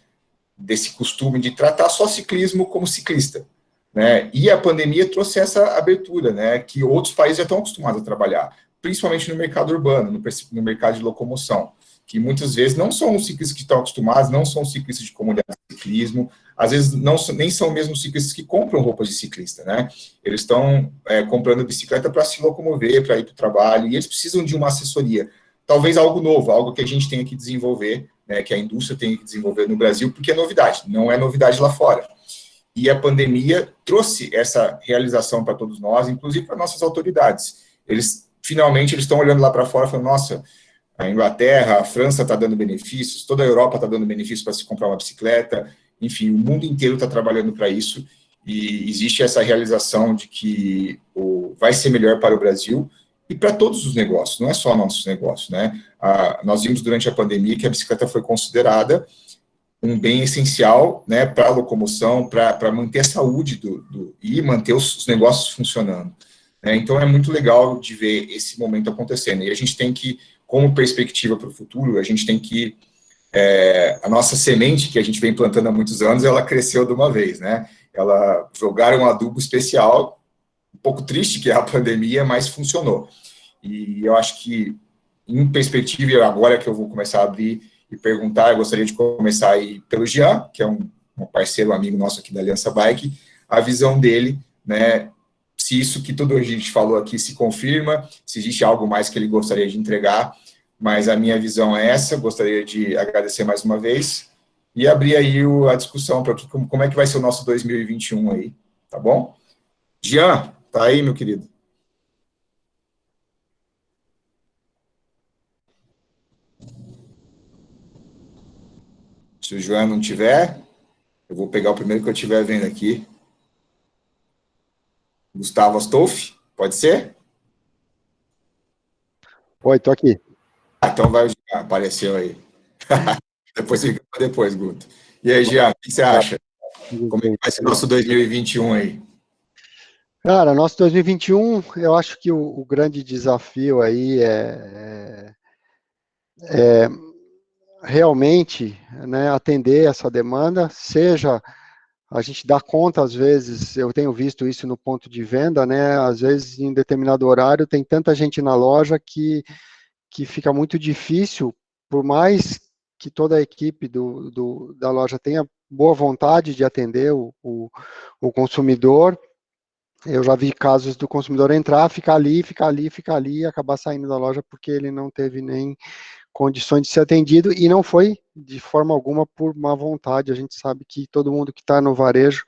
desse costume de tratar só ciclismo como ciclista. Né? E a pandemia trouxe essa abertura, né, que outros países já estão acostumados a trabalhar, principalmente no mercado urbano, no mercado de locomoção, que muitas vezes não são os ciclistas que estão acostumados, não são ciclistas de comunidade de ciclismo, às vezes nem são mesmo ciclistas que compram roupas de ciclista, né? Eles estão comprando bicicleta para se locomover, para ir para o trabalho, e eles precisam de uma assessoria, talvez algo novo, algo que a gente tenha que desenvolver, né, que a indústria tenha que desenvolver no Brasil, porque é novidade, não é novidade lá fora. E a pandemia trouxe essa realização para todos nós, inclusive para nossas autoridades. Finalmente, eles estão olhando lá para fora e falando, nossa, a Inglaterra, a França está dando benefícios, toda a Europa está dando benefícios para se comprar uma bicicleta, enfim, o mundo inteiro está trabalhando para isso, e existe essa realização de que vai ser melhor para o Brasil e para todos os negócios, não é só nossos negócios, né? Nós vimos durante a pandemia que a bicicleta foi considerada um bem essencial, né, para a locomoção, para manter a saúde e manter os negócios funcionando. Né? Então, é muito legal de ver esse momento acontecendo. E a gente tem que, como perspectiva para o futuro, a gente tem que... a nossa semente, que a gente vem plantando há muitos anos, ela cresceu de uma vez, né? Jogaram um adubo especial, um pouco triste que é a pandemia, mas funcionou. E eu acho que, em perspectiva, agora que eu vou começar a abrir e perguntar, eu gostaria de começar aí pelo Jean, que é um parceiro, amigo nosso aqui da Aliança Bike, a visão dele, né, se isso que tudo a gente falou aqui se confirma, se existe algo mais que ele gostaria de entregar, mas a minha visão é essa, gostaria de agradecer mais uma vez e abrir aí a discussão para como é que vai ser o nosso 2021 aí, tá bom? Jean, tá aí, meu querido? Se o João não tiver, eu vou pegar o primeiro que eu estiver vendo aqui. Gustavo Astolfi, pode ser? Oi, tô aqui. Então vai, apareceu aí. depois, Guto. E aí, Jean, o que você acha? Como é que vai ser o nosso 2021 aí? Cara, nosso 2021, eu acho que o grande desafio aí é realmente, né, atender essa demanda, seja a gente dá conta, às vezes, eu tenho visto isso no ponto de venda, né, às vezes em determinado horário tem tanta gente na loja que fica muito difícil, por mais que toda a equipe da loja tenha boa vontade de atender o consumidor. Eu já vi casos do consumidor entrar, ficar ali, e acabar saindo da loja porque ele não teve nem condições de ser atendido, e não foi de forma alguma por má vontade. A gente sabe que todo mundo que está no varejo,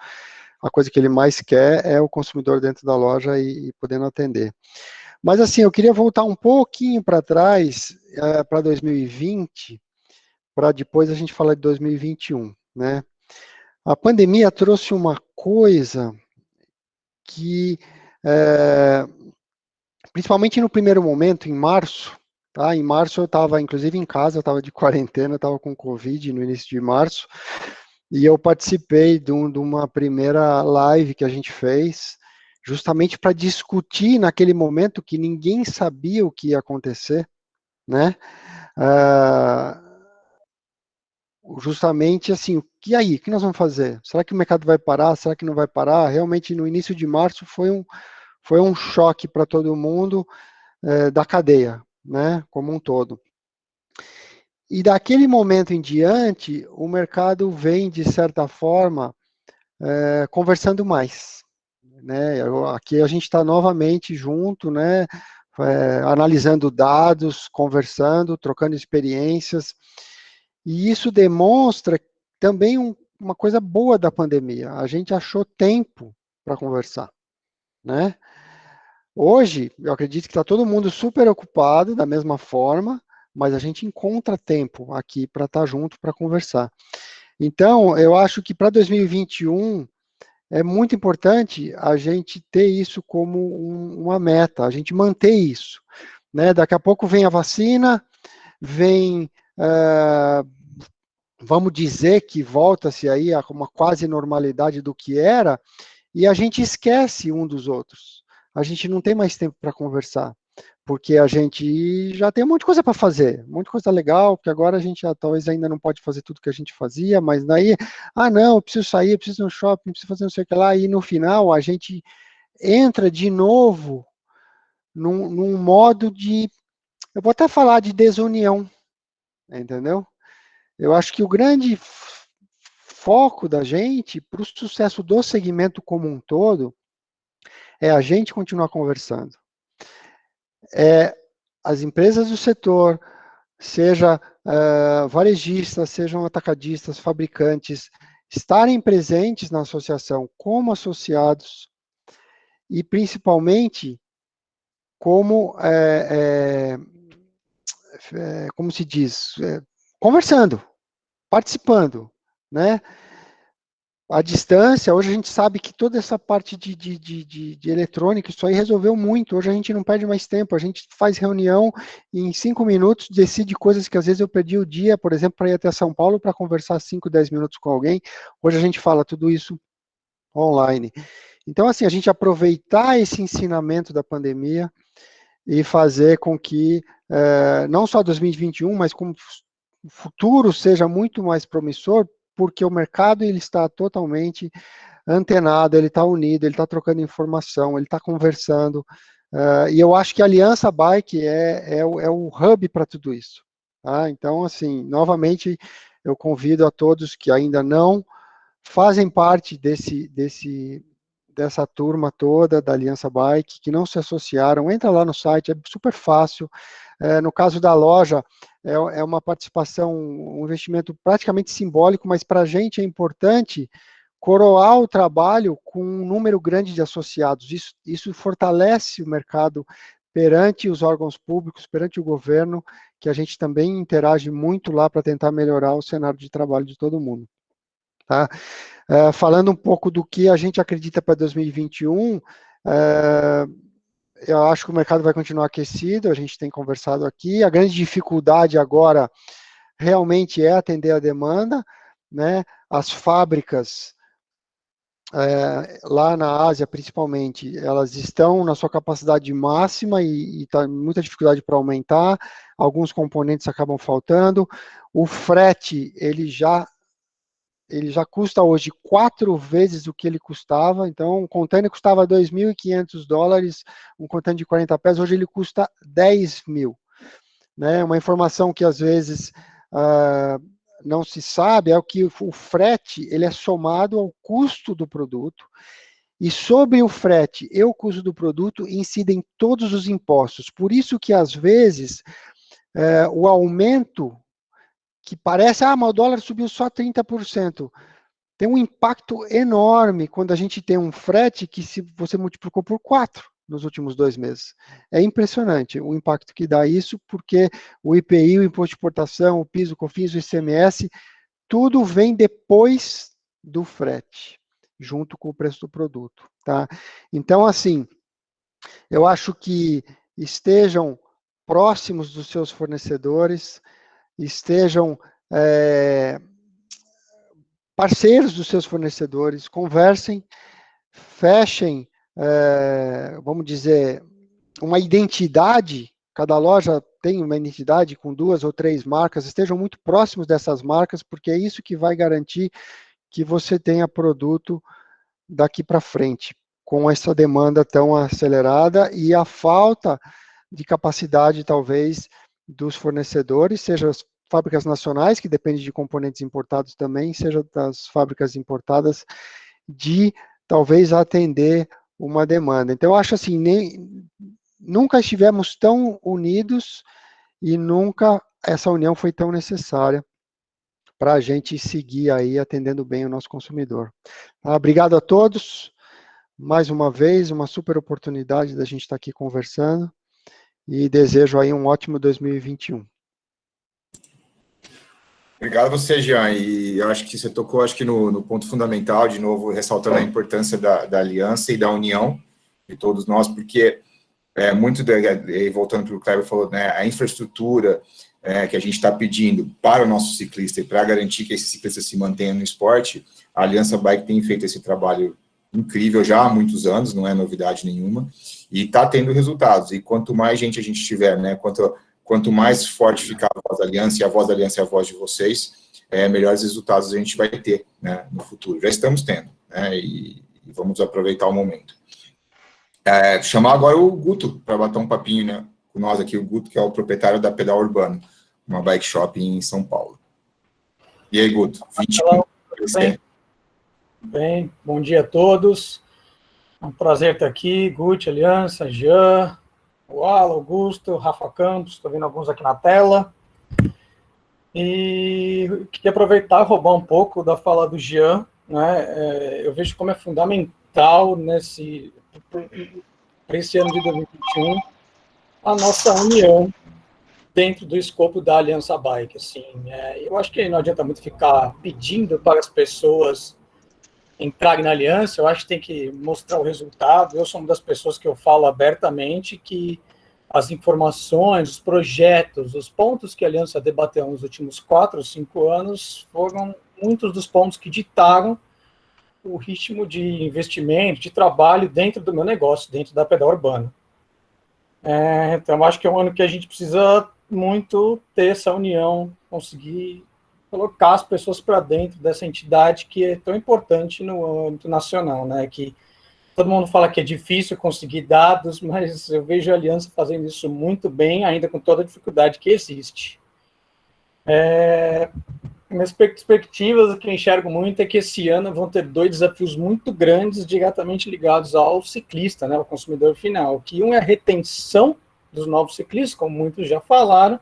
a coisa que ele mais quer é o consumidor dentro da loja e podendo atender. Mas, assim, eu queria voltar um pouquinho para trás, para 2020, para depois a gente falar de 2021, né? A pandemia trouxe uma coisa que, principalmente no primeiro momento, em março, tá? Em março eu estava, inclusive, em casa, eu estava de quarentena, estava com Covid no início de março, e eu participei de uma primeira live que a gente fez, justamente para discutir naquele momento que ninguém sabia o que ia acontecer, né? Justamente assim, e aí, o que nós vamos fazer? Será que o mercado vai parar? Será que não vai parar? Realmente, no início de março foi um choque para todo mundo da cadeia, né, como um todo. E daquele momento em diante, o mercado vem, de certa forma, conversando mais, né? Aqui a gente está novamente junto, né, analisando dados, conversando, trocando experiências, e isso demonstra também uma coisa boa da pandemia. A gente achou tempo para conversar, né? Hoje, eu acredito que está todo mundo super ocupado, da mesma forma, mas a gente encontra tempo aqui para estar junto, para conversar. Então, eu acho que para 2021 é muito importante a gente ter isso como uma meta, a gente manter isso, né? Daqui a pouco vem a vacina, vem, vamos dizer que volta-se aí a uma quase normalidade do que era, e a gente esquece um dos outros. A gente não tem mais tempo para conversar, porque a gente já tem um monte de coisa para fazer, um monte de coisa legal, que agora a gente talvez ainda não pode fazer tudo que a gente fazia, mas daí, não, eu preciso sair, eu preciso ir no shopping, eu preciso fazer não sei o que lá, e no final a gente entra de novo num modo de, eu vou até falar de desunião, entendeu? Eu acho que o grande foco da gente, para o sucesso do segmento como um todo, é a gente continuar conversando. As empresas do setor, seja varejistas, sejam atacadistas, fabricantes, estarem presentes na associação como associados e, principalmente, como se diz, conversando, participando, né? À distância, hoje a gente sabe que toda essa parte de eletrônica, isso aí resolveu muito. Hoje a gente não perde mais tempo, a gente faz reunião e em 5 minutos, decide coisas que às vezes eu perdi o dia, por exemplo, para ir até São Paulo para conversar 5, 10 minutos com alguém. Hoje a gente fala tudo isso online. Então, assim, a gente aproveitar esse ensinamento da pandemia e fazer com que não só 2021, mas como o futuro seja muito mais promissor, porque o mercado ele está totalmente antenado, ele está unido, ele está trocando informação, ele está conversando, e eu acho que a Aliança Bike é o hub para tudo isso. Tá? Então, assim, novamente, eu convido a todos que ainda não fazem parte dessa turma toda da Aliança Bike, que não se associaram, entra lá no site, é super fácil. No caso da loja, é uma participação, um investimento praticamente simbólico, mas para a gente é importante coroar o trabalho com um número grande de associados. Isso fortalece o mercado perante os órgãos públicos, perante o governo, que a gente também interage muito lá para tentar melhorar o cenário de trabalho de todo mundo. Tá? Falando um pouco do que a gente acredita para 2021, eu acho que o mercado vai continuar aquecido, a gente tem conversado aqui. A grande dificuldade agora realmente é atender a demanda, né? As fábricas, lá na Ásia, principalmente, elas estão na sua capacidade máxima e está muita dificuldade para aumentar. Alguns componentes acabam faltando. O frete, ele já custa hoje 4 vezes o que ele custava. Então, um container custava $2.500, um container de 40 pés, hoje ele custa 10 mil. Né? Uma informação que às vezes não se sabe é que o frete ele é somado ao custo do produto, e sobre o frete e o custo do produto incidem todos os impostos. Por isso que às vezes o aumento que parece, mas o dólar subiu só 30%. Tem um impacto enorme quando a gente tem um frete que se você multiplicou por 4, nos últimos 2 meses. É impressionante o impacto que dá isso, porque o IPI, o Imposto de Importação, o PIS, o COFINS, o ICMS, tudo vem depois do frete, junto com o preço do produto, tá? Então, assim, eu acho que estejam próximos dos seus fornecedores, estejam parceiros dos seus fornecedores, conversem, fechem, vamos dizer, uma identidade, cada loja tem uma identidade com 2 ou 3 marcas, estejam muito próximos dessas marcas, porque é isso que vai garantir que você tenha produto daqui para frente, com essa demanda tão acelerada e a falta de capacidade, talvez, dos fornecedores, seja as fábricas nacionais, que dependem de componentes importados também, seja das fábricas importadas, de talvez atender uma demanda. Então, eu acho assim, nunca estivemos tão unidos e nunca essa união foi tão necessária para a gente seguir aí atendendo bem o nosso consumidor. Obrigado a todos, mais uma vez, uma super oportunidade da gente estar aqui conversando e desejo aí um ótimo 2021. Obrigado a você, Jean, e eu acho que você tocou, acho que no ponto fundamental, de novo, ressaltando a importância da aliança e da união de todos nós, porque muito, voltando para o que o Cleber falou, né, a infraestrutura que a gente está pedindo para o nosso ciclista e para garantir que esse ciclista se mantenha no esporte, a Aliança Bike tem feito esse trabalho incrível já há muitos anos, não é novidade nenhuma, e está tendo resultados, e quanto mais gente a gente tiver, né, quanto mais forte ficar a voz da Aliança, e a voz da Aliança é a voz de vocês, melhores resultados a gente vai ter, né, no futuro. Já estamos tendo, né, e vamos aproveitar o momento. Chamar agora o Guto para bater um papinho, né, com nós aqui, o Guto, que é o proprietário da Pedal Urbano, uma bike shop em São Paulo. E aí, Guto? 20 Bem, bom dia a todos. É um prazer estar aqui, Guti, Aliança, Jean, o Alan, Augusto, Rafa Campos, estou vendo alguns aqui na tela. E queria aproveitar e roubar um pouco da fala do Jean, né? Eu vejo como é fundamental para esse ano de 2021 a nossa união dentro do escopo da Aliança Bike. Assim, eu acho que não adianta muito ficar pedindo para as pessoas entrarem na aliança, eu acho que tem que mostrar o resultado. Eu sou uma das pessoas que eu falo abertamente que as informações, os projetos, os pontos que a Aliança debateu nos últimos 4 ou 5 anos foram muitos dos pontos que ditaram o ritmo de investimento, de trabalho dentro do meu negócio, dentro da Pedal Urbana. Então, acho que é um ano que a gente precisa muito ter essa união, conseguir colocar as pessoas para dentro dessa entidade que é tão importante no âmbito nacional, né? Que todo mundo fala que é difícil conseguir dados, mas eu vejo a Aliança fazendo isso muito bem, ainda com toda a dificuldade que existe. Minhas perspectivas, que eu enxergo muito, é que esse ano vão ter 2 desafios muito grandes, diretamente ligados ao ciclista, né, ao consumidor final, que um é a retenção dos novos ciclistas, como muitos já falaram,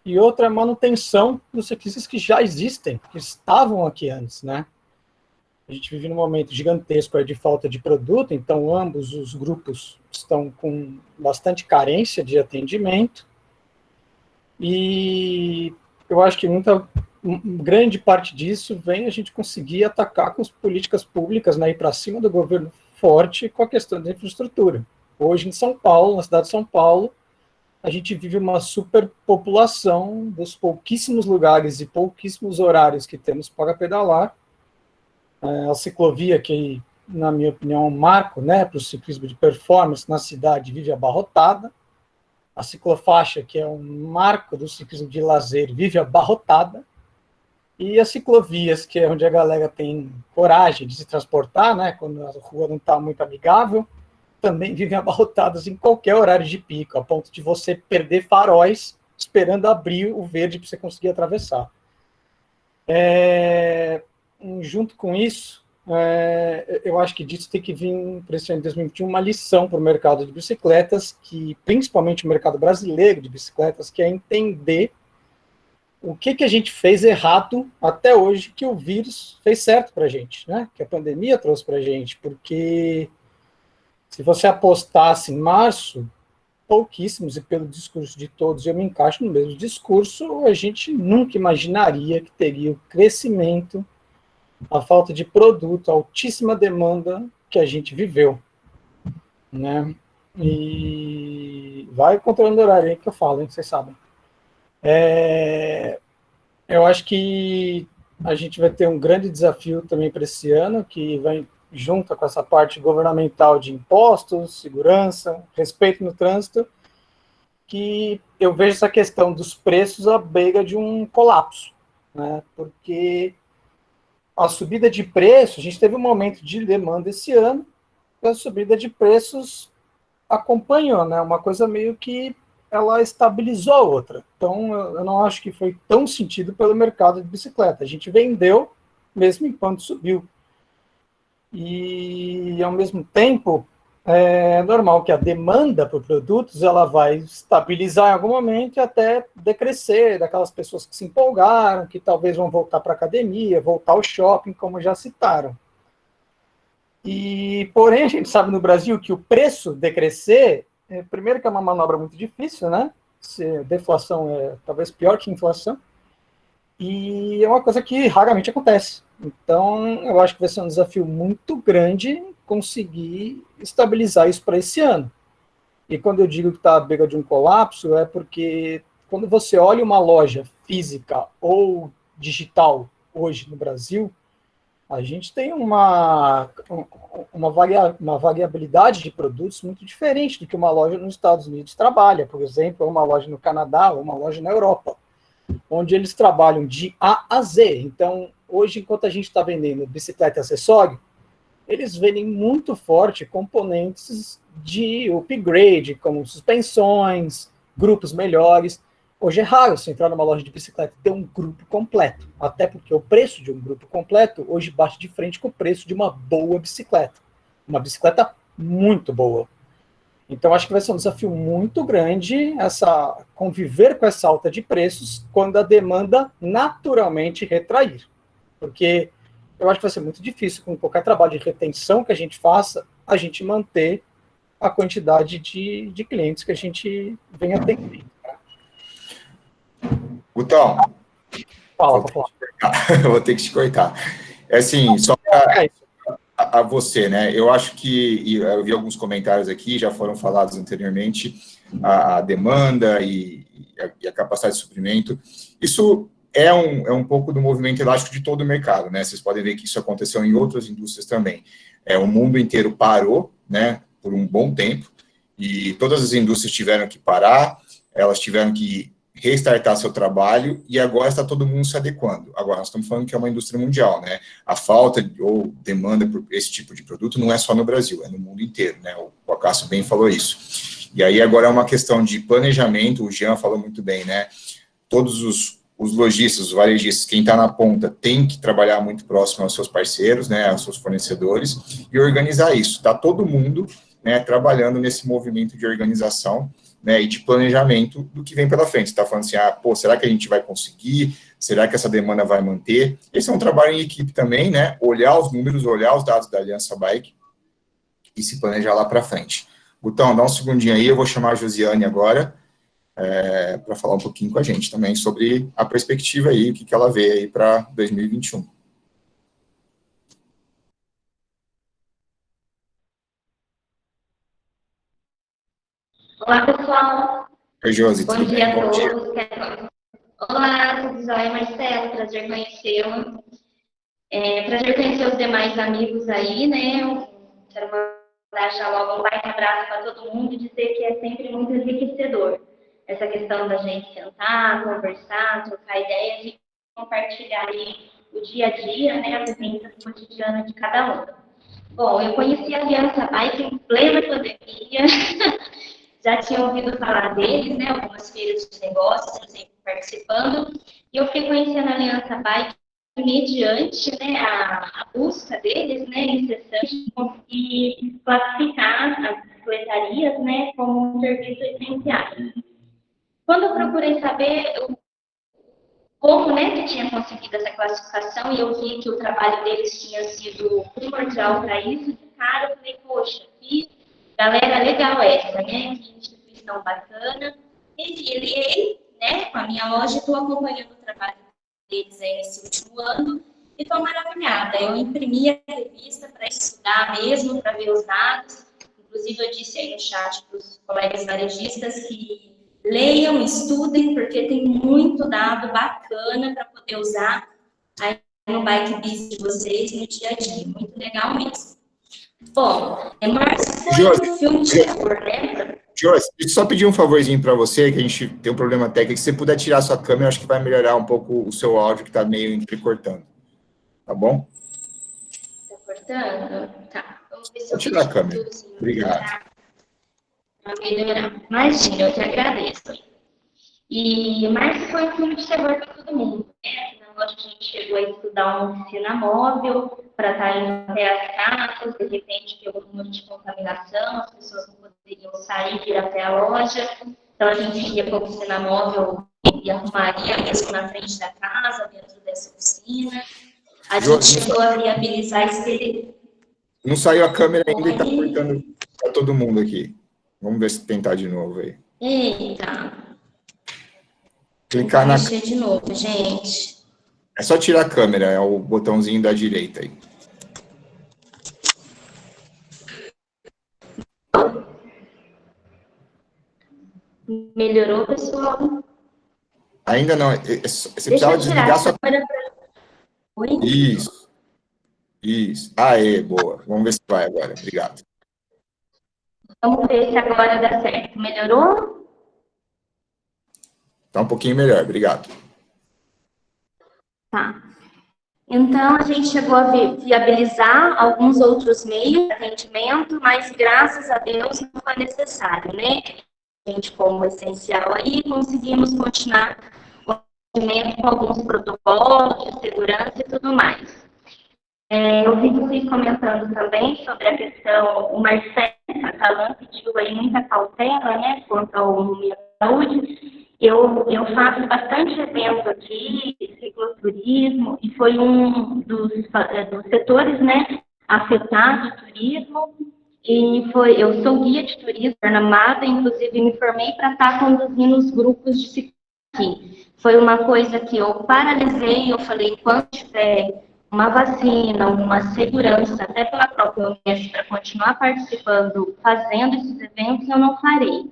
e outra é a manutenção dos ciclistas que já existem, que estavam aqui antes, né? A gente vive num momento gigantesco de falta de produto, então ambos os grupos estão com bastante carência de atendimento, e eu acho que grande parte disso vem a gente conseguir atacar com as políticas públicas, né, ir para cima do governo forte com a questão da infraestrutura. Hoje em São Paulo, na cidade de São Paulo, a gente vive uma superpopulação dos pouquíssimos lugares e pouquíssimos horários que temos para pedalar. A ciclovia, que, na minha opinião, é um marco, né, para o ciclismo de performance na cidade, vive abarrotada. A ciclofaixa, que é um marco do ciclismo de lazer, vive abarrotada. E as ciclovias, que é onde a galera tem coragem de se transportar, né, quando a rua não está muito amigável, também vivem abarrotadas em qualquer horário de pico, a ponto de você perder faróis esperando abrir o verde para você conseguir atravessar. Junto com isso, eu acho que disso tem que vir, para esse ano de 2021, uma lição para o mercado de bicicletas, que, principalmente o mercado brasileiro de bicicletas, que é entender o que a gente fez errado até hoje, que o vírus fez certo para a gente, né? Que a pandemia trouxe para a gente, porque Se você apostasse em março, pouquíssimos, e pelo discurso de todos, eu me encaixo no mesmo discurso, a gente nunca imaginaria que teria o crescimento, a falta de produto, a altíssima demanda que a gente viveu, né? E vai controlando o horário aí que eu falo, hein, que vocês sabem. Eu acho que a gente vai ter um grande desafio também para esse ano, que vai junto com essa parte governamental de impostos, segurança, respeito no trânsito, que eu vejo essa questão dos preços à beira de um colapso, né? Porque a subida de preço, a gente teve um momento de demanda esse ano, e a subida de preços acompanhou, né? Uma coisa meio que ela estabilizou a outra. Então, eu não acho que foi tão sentido pelo mercado de bicicleta. A gente vendeu mesmo enquanto subiu. E, ao mesmo tempo, é normal que a demanda por produtos ela vai estabilizar em algum momento e até decrescer, daquelas pessoas que se empolgaram, que talvez vão voltar para a academia, voltar ao shopping, como já citaram. E, porém, a gente sabe no Brasil que o preço decrescer, primeiro que é uma manobra muito difícil, né? Deflação é talvez pior que inflação, e é uma coisa que raramente acontece. Então, eu acho que vai ser um desafio muito grande conseguir estabilizar isso para esse ano. E quando eu digo que está à beira de um colapso, é porque quando você olha uma loja física ou digital hoje no Brasil, a gente tem uma variabilidade de produtos muito diferente do que uma loja nos Estados Unidos trabalha, por exemplo, ou uma loja no Canadá, ou uma loja na Europa, onde eles trabalham de A a Z. Então, hoje, enquanto a gente está vendendo bicicleta e acessório, eles vendem muito forte componentes de upgrade, como suspensões, grupos melhores. Hoje é raro você entrar numa loja de bicicleta e ter um grupo completo, até porque o preço de um grupo completo hoje bate de frente com o preço de uma boa bicicleta. Uma bicicleta muito boa. Então, acho que vai ser um desafio muito grande conviver com essa alta de preços quando a demanda naturalmente retrair. Porque eu acho que vai ser muito difícil, com qualquer trabalho de retenção que a gente faça, a gente manter a quantidade de clientes que a gente vem atendendo. Gutão, Fala. Vou ter que te cortar. É assim, só para a você, né? Eu acho que, e eu vi alguns comentários aqui, já foram falados anteriormente, a demanda e a capacidade de suprimento. Isso é um pouco do movimento elástico de todo o mercado, né? Vocês podem ver que isso aconteceu em outras indústrias também. O mundo inteiro parou, né, por um bom tempo, e todas as indústrias tiveram que parar, elas tiveram que restartar seu trabalho, e agora está todo mundo se adequando. Agora, nós estamos falando que é uma indústria mundial, né? A falta ou demanda por esse tipo de produto não é só no Brasil, é no mundo inteiro, né? O Acácio bem falou isso. E aí, agora é uma questão de planejamento, o Jean falou muito bem, né? Todos os lojistas, os varejistas, quem está na ponta, tem que trabalhar muito próximo aos seus parceiros, né? Aos seus fornecedores, e organizar isso. Está todo mundo, né, trabalhando nesse movimento de organização, né, e de planejamento do que vem pela frente. Você está falando assim, será que a gente vai conseguir? Será que essa demanda vai manter? Esse é um trabalho em equipe também, né, olhar os números, olhar os dados da Aliança Bike e se planejar lá para frente. Gutão, dá um segundinho aí, eu vou chamar a Josiane agora para falar um pouquinho com a gente também sobre a perspectiva aí, o que ela vê aí para 2021. Olá, pessoal. Oi, Josi, bom dia a todos. Olá, tudo jóia, Marcelo? Prazer conhecê-lo. Prazer conhecer os demais amigos aí, né? Eu quero mandar já logo um baita abraço para todo mundo e dizer que é sempre muito enriquecedor essa questão da gente sentar, conversar, trocar ideias e compartilhar aí o dia a dia, né? A vivência cotidiana de cada um. Bom, eu conheci a Aliança Bike em plena pandemia. Já tinha ouvido falar deles, né, algumas feiras de negócios, eu sempre participando, e eu fui conhecendo a Aliança Bike mediante, né, a busca deles, né, incessante, e classificar as bicicletarias, né, como um serviço essencial. Quando eu procurei saber como, né, que tinha conseguido essa classificação, e eu vi que o trabalho deles tinha sido primordial para isso, de cara eu falei, poxa, que galera, legal essa, né? Que instituição bacana. E filiei, né, com a minha loja, estou acompanhando o trabalho deles aí nesse último ano e estou maravilhada. Eu imprimi a revista para estudar mesmo, para ver os dados. Inclusive, eu disse aí no chat para os colegas varejistas que leiam, estudem, porque tem muito dado bacana para poder usar aí no bike business de vocês no dia a dia. Muito legal mesmo. Bom, Março foi um filme de terror, né? Josi, deixa eu só pedir um favorzinho para você, que a gente tem um problema técnico. Se você puder tirar sua câmera, acho que vai melhorar um pouco o seu áudio, que está meio entrecortando. Tá bom? Tá cortando? Tá. Vamos ver se Vou tirar a câmera. Obrigado. Para melhorar. Imagina, eu que agradeço. E Março foi um filme de terror para todo mundo, né? Aqui na loja a gente chegou a estudar uma oficina móvel para estar indo até as casas, de repente pelo número de contaminação, as pessoas não poderiam sair e ir até a loja, então a gente ia para a oficina móvel e arrumaria mesmo na frente da casa, dentro dessa oficina. A gente chegou a viabilizar esse... Não saiu a câmera ainda e está cortando para todo mundo aqui. Vamos ver se tentar de novo aí. Eita. Clicar na... Mexer de novo, gente. É só tirar a câmera, é o botãozinho da direita aí. Melhorou, pessoal? Ainda não. Você precisava desligar sua câmera. Oi? Isso. Isso. Aê, boa. Vamos ver se vai agora. Obrigado. Vamos ver se agora dá certo. Melhorou? Tá um pouquinho melhor, obrigado. Tá. Então, a gente chegou a viabilizar alguns outros meios de atendimento, mas, graças a Deus, não foi necessário, né? A gente, como essencial aí, conseguimos continuar o atendimento com alguns protocolos de segurança e tudo mais. Eu vi vocês comentando também sobre a questão, o Marcelo Catalã pediu aí muita cautela, né, quanto ao momento da saúde. Eu faço bastante evento aqui, cicloturismo, e foi um dos setores, né, afetados do turismo, e eu sou guia de turismo, Arnamada, inclusive me formei para estar conduzindo os grupos de ciclismo aqui. Foi uma coisa que eu paralisei, eu falei, enquanto tiver uma vacina, uma segurança, até pela própria OMS, para continuar participando, fazendo esses eventos, eu não farei.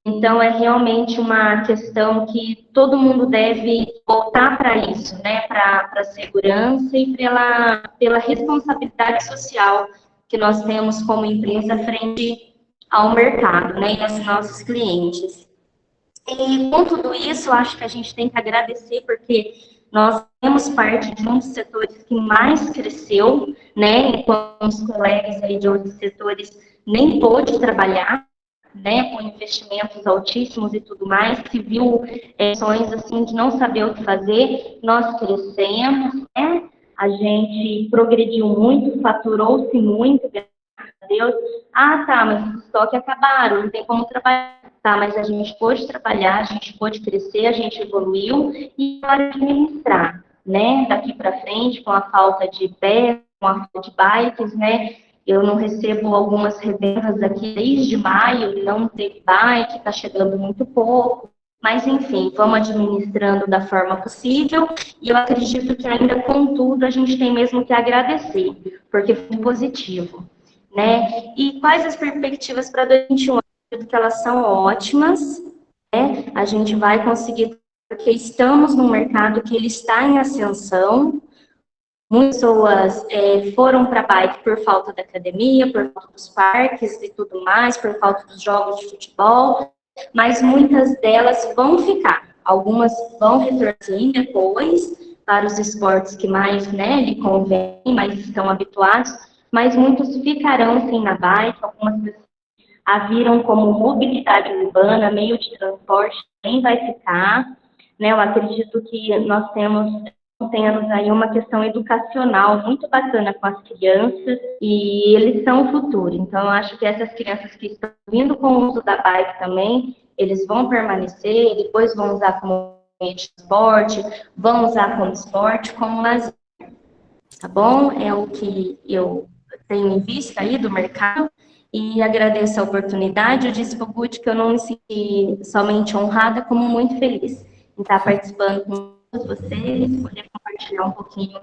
Então, é realmente uma questão que todo mundo deve voltar para isso, né? Para a segurança e pela responsabilidade social que nós temos como empresa frente ao mercado, né? E aos nossos clientes. E com tudo isso, acho que a gente tem que agradecer, porque nós temos parte de um dos setores que mais cresceu, né? Enquanto os colegas aí de outros setores nem pôde trabalhar, né, com investimentos altíssimos e tudo mais, que viu ações assim de não saber o que fazer, nós crescemos, né, a gente progrediu muito, faturou-se muito, graças a Deus. Ah, tá, mas os estoques acabaram, não tem como trabalhar. Tá, mas a gente pôde trabalhar, a gente pôde crescer, a gente evoluiu e para administrar, né, daqui para frente, com a falta de pé, com a falta de bikes, né, eu não recebo algumas revendas aqui desde maio, não teve bike, está chegando muito pouco. Mas, enfim, vamos administrando da forma possível. E eu acredito que ainda, contudo, a gente tem mesmo que agradecer, porque foi positivo, né? E quais as perspectivas para 2021? Eu acredito que elas são ótimas, né? A gente vai conseguir, porque estamos num mercado que ele está em ascensão. Muitas pessoas foram para a bike por falta da academia, por falta dos parques e tudo mais, por falta dos jogos de futebol, mas muitas delas vão ficar. Algumas vão retornar depois para os esportes que mais, né, lhe convém, mais estão habituados, mas muitos ficarão sim na bike, algumas pessoas a viram como mobilidade urbana, meio de transporte, também vai ficar, né? Eu acredito que nós temos aí uma questão educacional muito bacana com as crianças e eles são o futuro. Então, eu acho que essas crianças que estão vindo com o uso da bike também, eles vão permanecer, depois vão usar como meio de esporte, vão usar como esporte, como lazer. Tá bom? É o que eu tenho em vista aí do mercado. e agradeço a oportunidade. Eu disse para o Guti que eu não me senti somente honrada, como muito feliz em estar participando com todos vocês, poder compartilhar um pouquinho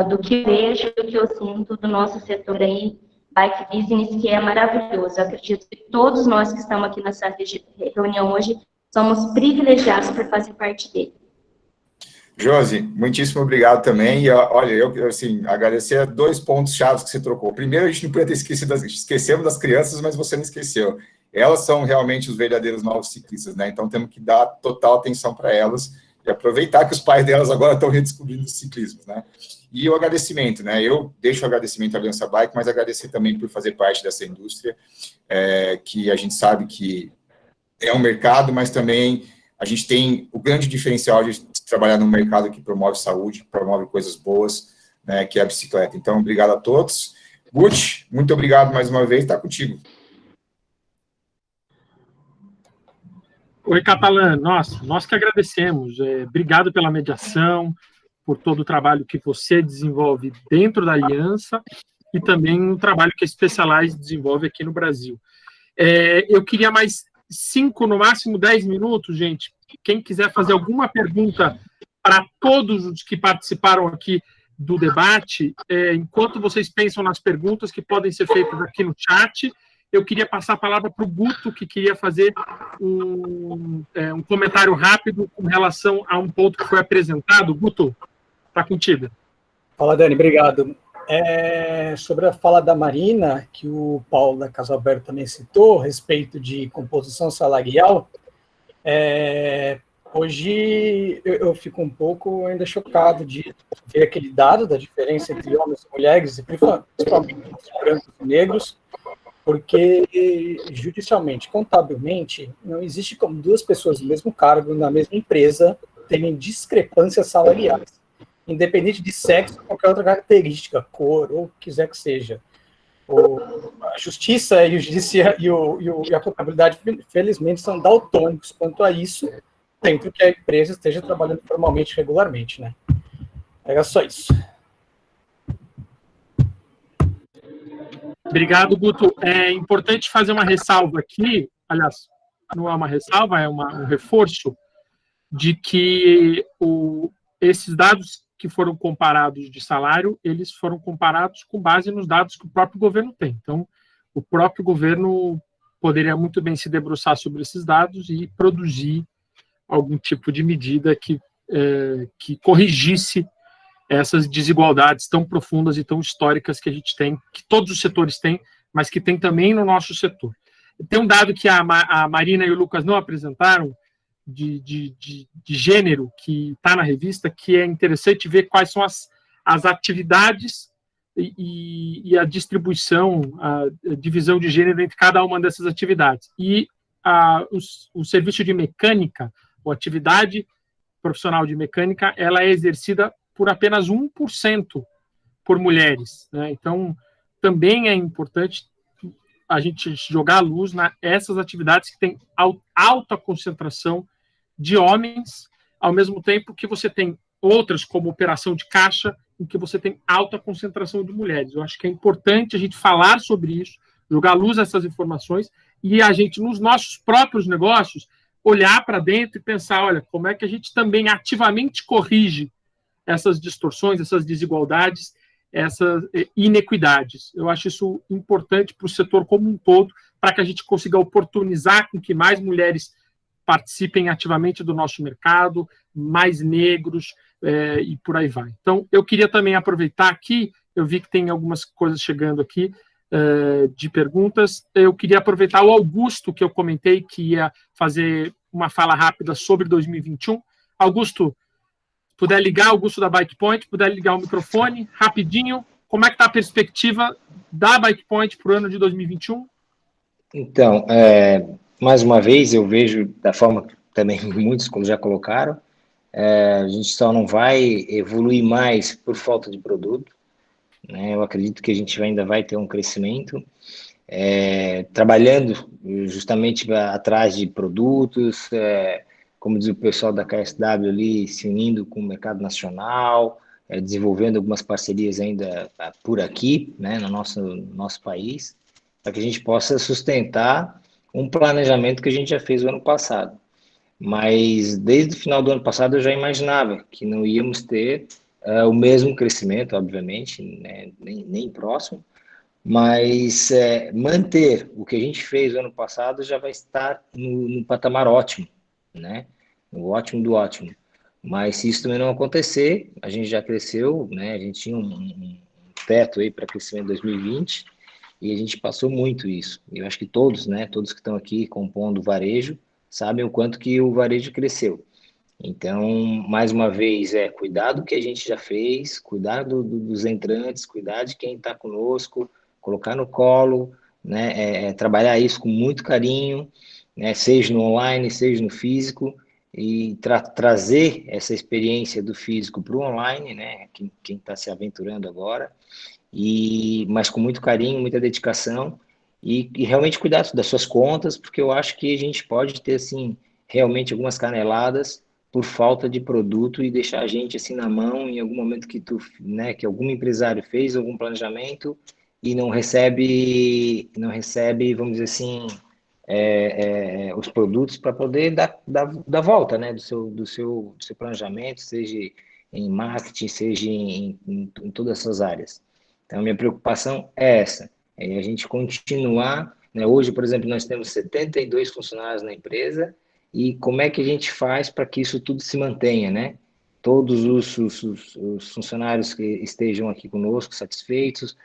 do que eu vejo, do que eu sinto do nosso setor aí, Bike Business, que é maravilhoso. Eu acredito que todos nós que estamos aqui nessa reunião hoje somos privilegiados por fazer parte dele. Josi, muitíssimo obrigado também. E olha, eu assim, agradecer 2 pontos chaves que você trocou. Primeiro, a gente não podia ter esquecemos das crianças, mas você não esqueceu. Elas são realmente os verdadeiros novos ciclistas, né? Então temos que dar total atenção para elas e aproveitar que os pais delas agora estão redescobrindo os ciclismos, né? E o agradecimento, né? Eu deixo o agradecimento à Aliança Bike, mas agradecer também por fazer parte dessa indústria, que a gente sabe que é um mercado, mas também a gente tem o grande diferencial de trabalhar num mercado que promove saúde, promove coisas boas, né, que é a bicicleta. Então, obrigado a todos. Guti, muito obrigado mais uma vez, está contigo. Oi, Catalã. Nós que agradecemos. Obrigado pela mediação, por todo o trabalho que você desenvolve dentro da Aliança e também o trabalho que a Specialized desenvolve aqui no Brasil. Eu queria mais 5, no máximo 10 minutos, gente. Quem quiser fazer alguma pergunta para todos os que participaram aqui do debate, enquanto vocês pensam nas perguntas que podem ser feitas aqui no chat, eu queria passar a palavra para o Guto, que queria fazer um comentário rápido com relação a um ponto que foi apresentado. Guto, está contigo. Fala, Dani, obrigado. Sobre a fala da Marina, que o Paulo da Casa Alberto também citou, a respeito de composição salarial, hoje eu fico um pouco ainda chocado de ver aquele dado da diferença entre homens e mulheres, e principalmente os brancos e negros, porque judicialmente, contabilmente, não existe como 2 pessoas do mesmo cargo, na mesma empresa, terem discrepâncias salariais, independente de sexo ou qualquer outra característica, cor, ou o que quiser que seja. A justiça e a contabilidade, felizmente, são daltônicos quanto a isso, dentro que a empresa esteja trabalhando formalmente, regularmente, né? Era só isso. Obrigado, Guto. É importante fazer uma ressalva aqui, aliás, não é uma ressalva, é um reforço, de que esses dados que foram comparados de salário, eles foram comparados com base nos dados que o próprio governo tem. Então, o próprio governo poderia muito bem se debruçar sobre esses dados e produzir algum tipo de medida que corrigisse essas desigualdades tão profundas e tão históricas que a gente tem, que todos os setores têm, mas que tem também no nosso setor. Tem um dado que a Marina e o Lucas não apresentaram, de gênero, que está na revista, que é interessante ver quais são as atividades e a distribuição, a divisão de gênero entre cada uma dessas atividades. E o serviço de mecânica, ou atividade profissional de mecânica, ela é exercida por apenas 1% por mulheres, né? Então, também é importante a gente jogar a luz nessas atividades que têm alta concentração de homens, ao mesmo tempo que você tem outras, como operação de caixa, em que você tem alta concentração de mulheres. Eu acho que é importante a gente falar sobre isso, jogar à luz essas informações, e a gente, nos nossos próprios negócios, olhar para dentro e pensar, olha, como é que a gente também ativamente corrige essas distorções, essas desigualdades, essas inequidades. Eu acho isso importante para o setor como um todo, para que a gente consiga oportunizar com que mais mulheres participem ativamente do nosso mercado, mais negros, e por aí vai. Então, eu queria também aproveitar aqui, eu vi que tem algumas coisas chegando aqui, de perguntas, eu queria aproveitar o Augusto, que eu comentei, que ia fazer uma fala rápida sobre 2021. Augusto, puder ligar, Augusto da Bike Point, puder ligar o microfone, rapidinho, como é que está a perspectiva da Bike Point para o ano de 2021? Então, mais uma vez, eu vejo da forma que também muitos já colocaram, a gente só não vai evoluir mais por falta de produto, né? Eu acredito que a gente ainda vai ter um crescimento, trabalhando justamente atrás de produtos, como diz o pessoal da KSW ali, se unindo com o mercado nacional, desenvolvendo algumas parcerias ainda por aqui, né, no nosso país. para que a gente possa sustentar um planejamento que a gente já fez o ano passado. Mas desde o final do ano passado eu já imaginava que não íamos ter o mesmo crescimento, obviamente, né, nem próximo, mas manter o que a gente fez no ano passado já vai estar no patamar ótimo, né? O ótimo do ótimo. Mas se isso também não acontecer, a gente já cresceu, né? A gente tinha um teto aí para crescimento em 2020 e a gente passou muito isso. Eu acho que todos, né? Todos que estão aqui compondo o varejo sabem o quanto que o varejo cresceu. Então, mais uma vez, cuidar do que a gente já fez, cuidar dos entrantes, cuidar de quem está conosco, colocar no colo, né, trabalhar isso com muito carinho, né, seja no online, seja no físico, e trazer essa experiência do físico para o online, né, quem está se aventurando agora, mas com muito carinho, muita dedicação, e realmente cuidar das suas contas, porque eu acho que a gente pode ter, assim, realmente algumas caneladas por falta de produto e deixar a gente assim na mão em algum momento que que algum empresário fez algum planejamento e não recebe, vamos dizer assim, os produtos para poder dar volta, né, do seu planejamento, seja em marketing, seja em todas essas áreas. Então, minha preocupação é essa, a gente continuar, né, hoje, por exemplo, nós temos 72 funcionários na empresa, e como é que a gente faz para que isso tudo se mantenha, né? Todos os funcionários que estejam aqui conosco satisfeitos,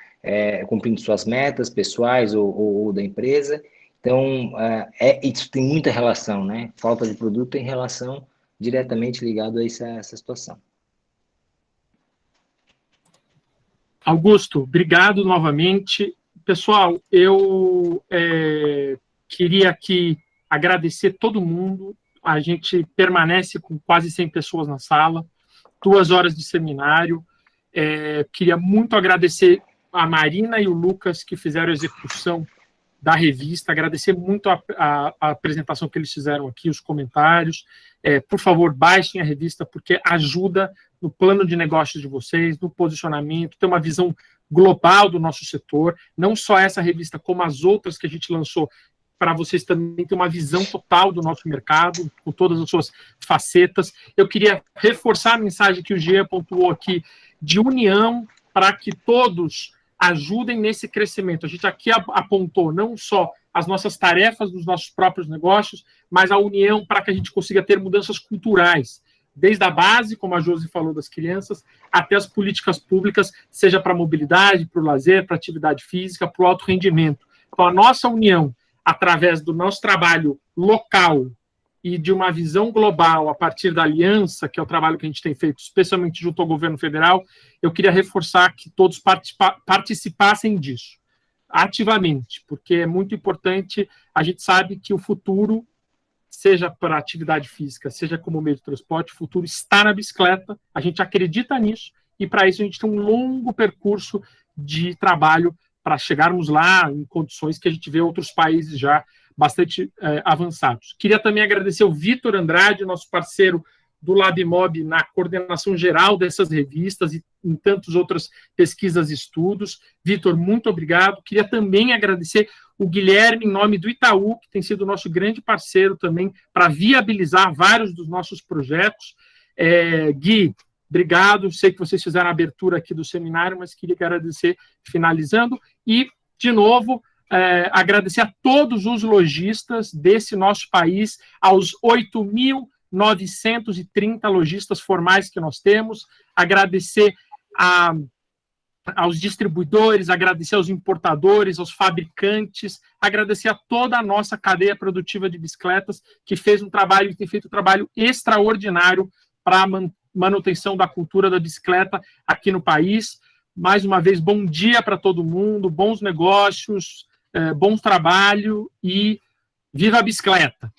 cumprindo suas metas pessoais ou da empresa. Então, isso tem muita relação, né? Falta de produto tem relação diretamente ligado a essa situação. Augusto, obrigado novamente. Pessoal, eu queria aqui agradecer todo mundo. A gente permanece com quase 100 pessoas na sala, 2 horas de seminário. Queria muito agradecer a Marina e o Lucas, que fizeram a execução da revista, agradecer muito a apresentação que eles fizeram aqui, os comentários. Por favor, baixem a revista, porque ajuda no plano de negócios de vocês, no posicionamento, ter uma visão global do nosso setor, não só essa revista, como as outras que a gente lançou, para vocês também terem uma visão total do nosso mercado, com todas as suas facetas. Eu queria reforçar a mensagem que o Jean pontuou aqui, de união, para que todos ajudem nesse crescimento. A gente aqui apontou não só as nossas tarefas dos nossos próprios negócios, mas a união para que a gente consiga ter mudanças culturais, desde a base, como a Josi falou, das crianças, até as políticas públicas, seja para a mobilidade, para o lazer, para a atividade física, para o alto rendimento. Então, a nossa união, através do nosso trabalho local e de uma visão global a partir da aliança, que é o trabalho que a gente tem feito, especialmente junto ao governo federal, eu queria reforçar que todos participassem disso, ativamente, porque é muito importante. A gente sabe que o futuro, seja para atividade física, seja como meio de transporte, o futuro está na bicicleta, a gente acredita nisso, e para isso a gente tem um longo percurso de trabalho para chegarmos lá em condições que a gente vê outros países já bastante avançados. Queria também agradecer o Vitor Andrade, nosso parceiro do LabMob, na coordenação geral dessas revistas e em tantas outras pesquisas e estudos. Vitor, muito obrigado. Queria também agradecer o Guilherme, em nome do Itaú, que tem sido nosso grande parceiro também para viabilizar vários dos nossos projetos. Gui, obrigado, sei que vocês fizeram a abertura aqui do seminário, mas queria agradecer finalizando. E, de novo, agradecer a todos os lojistas desse nosso país, aos 8.930 lojistas formais que nós temos, agradecer aos distribuidores, agradecer aos importadores, aos fabricantes, agradecer a toda a nossa cadeia produtiva de bicicletas, que fez um trabalho, tem feito um trabalho extraordinário para a manutenção da cultura da bicicleta aqui no país. Mais uma vez, bom dia para todo mundo, bons negócios, bom trabalho e viva a bicicleta!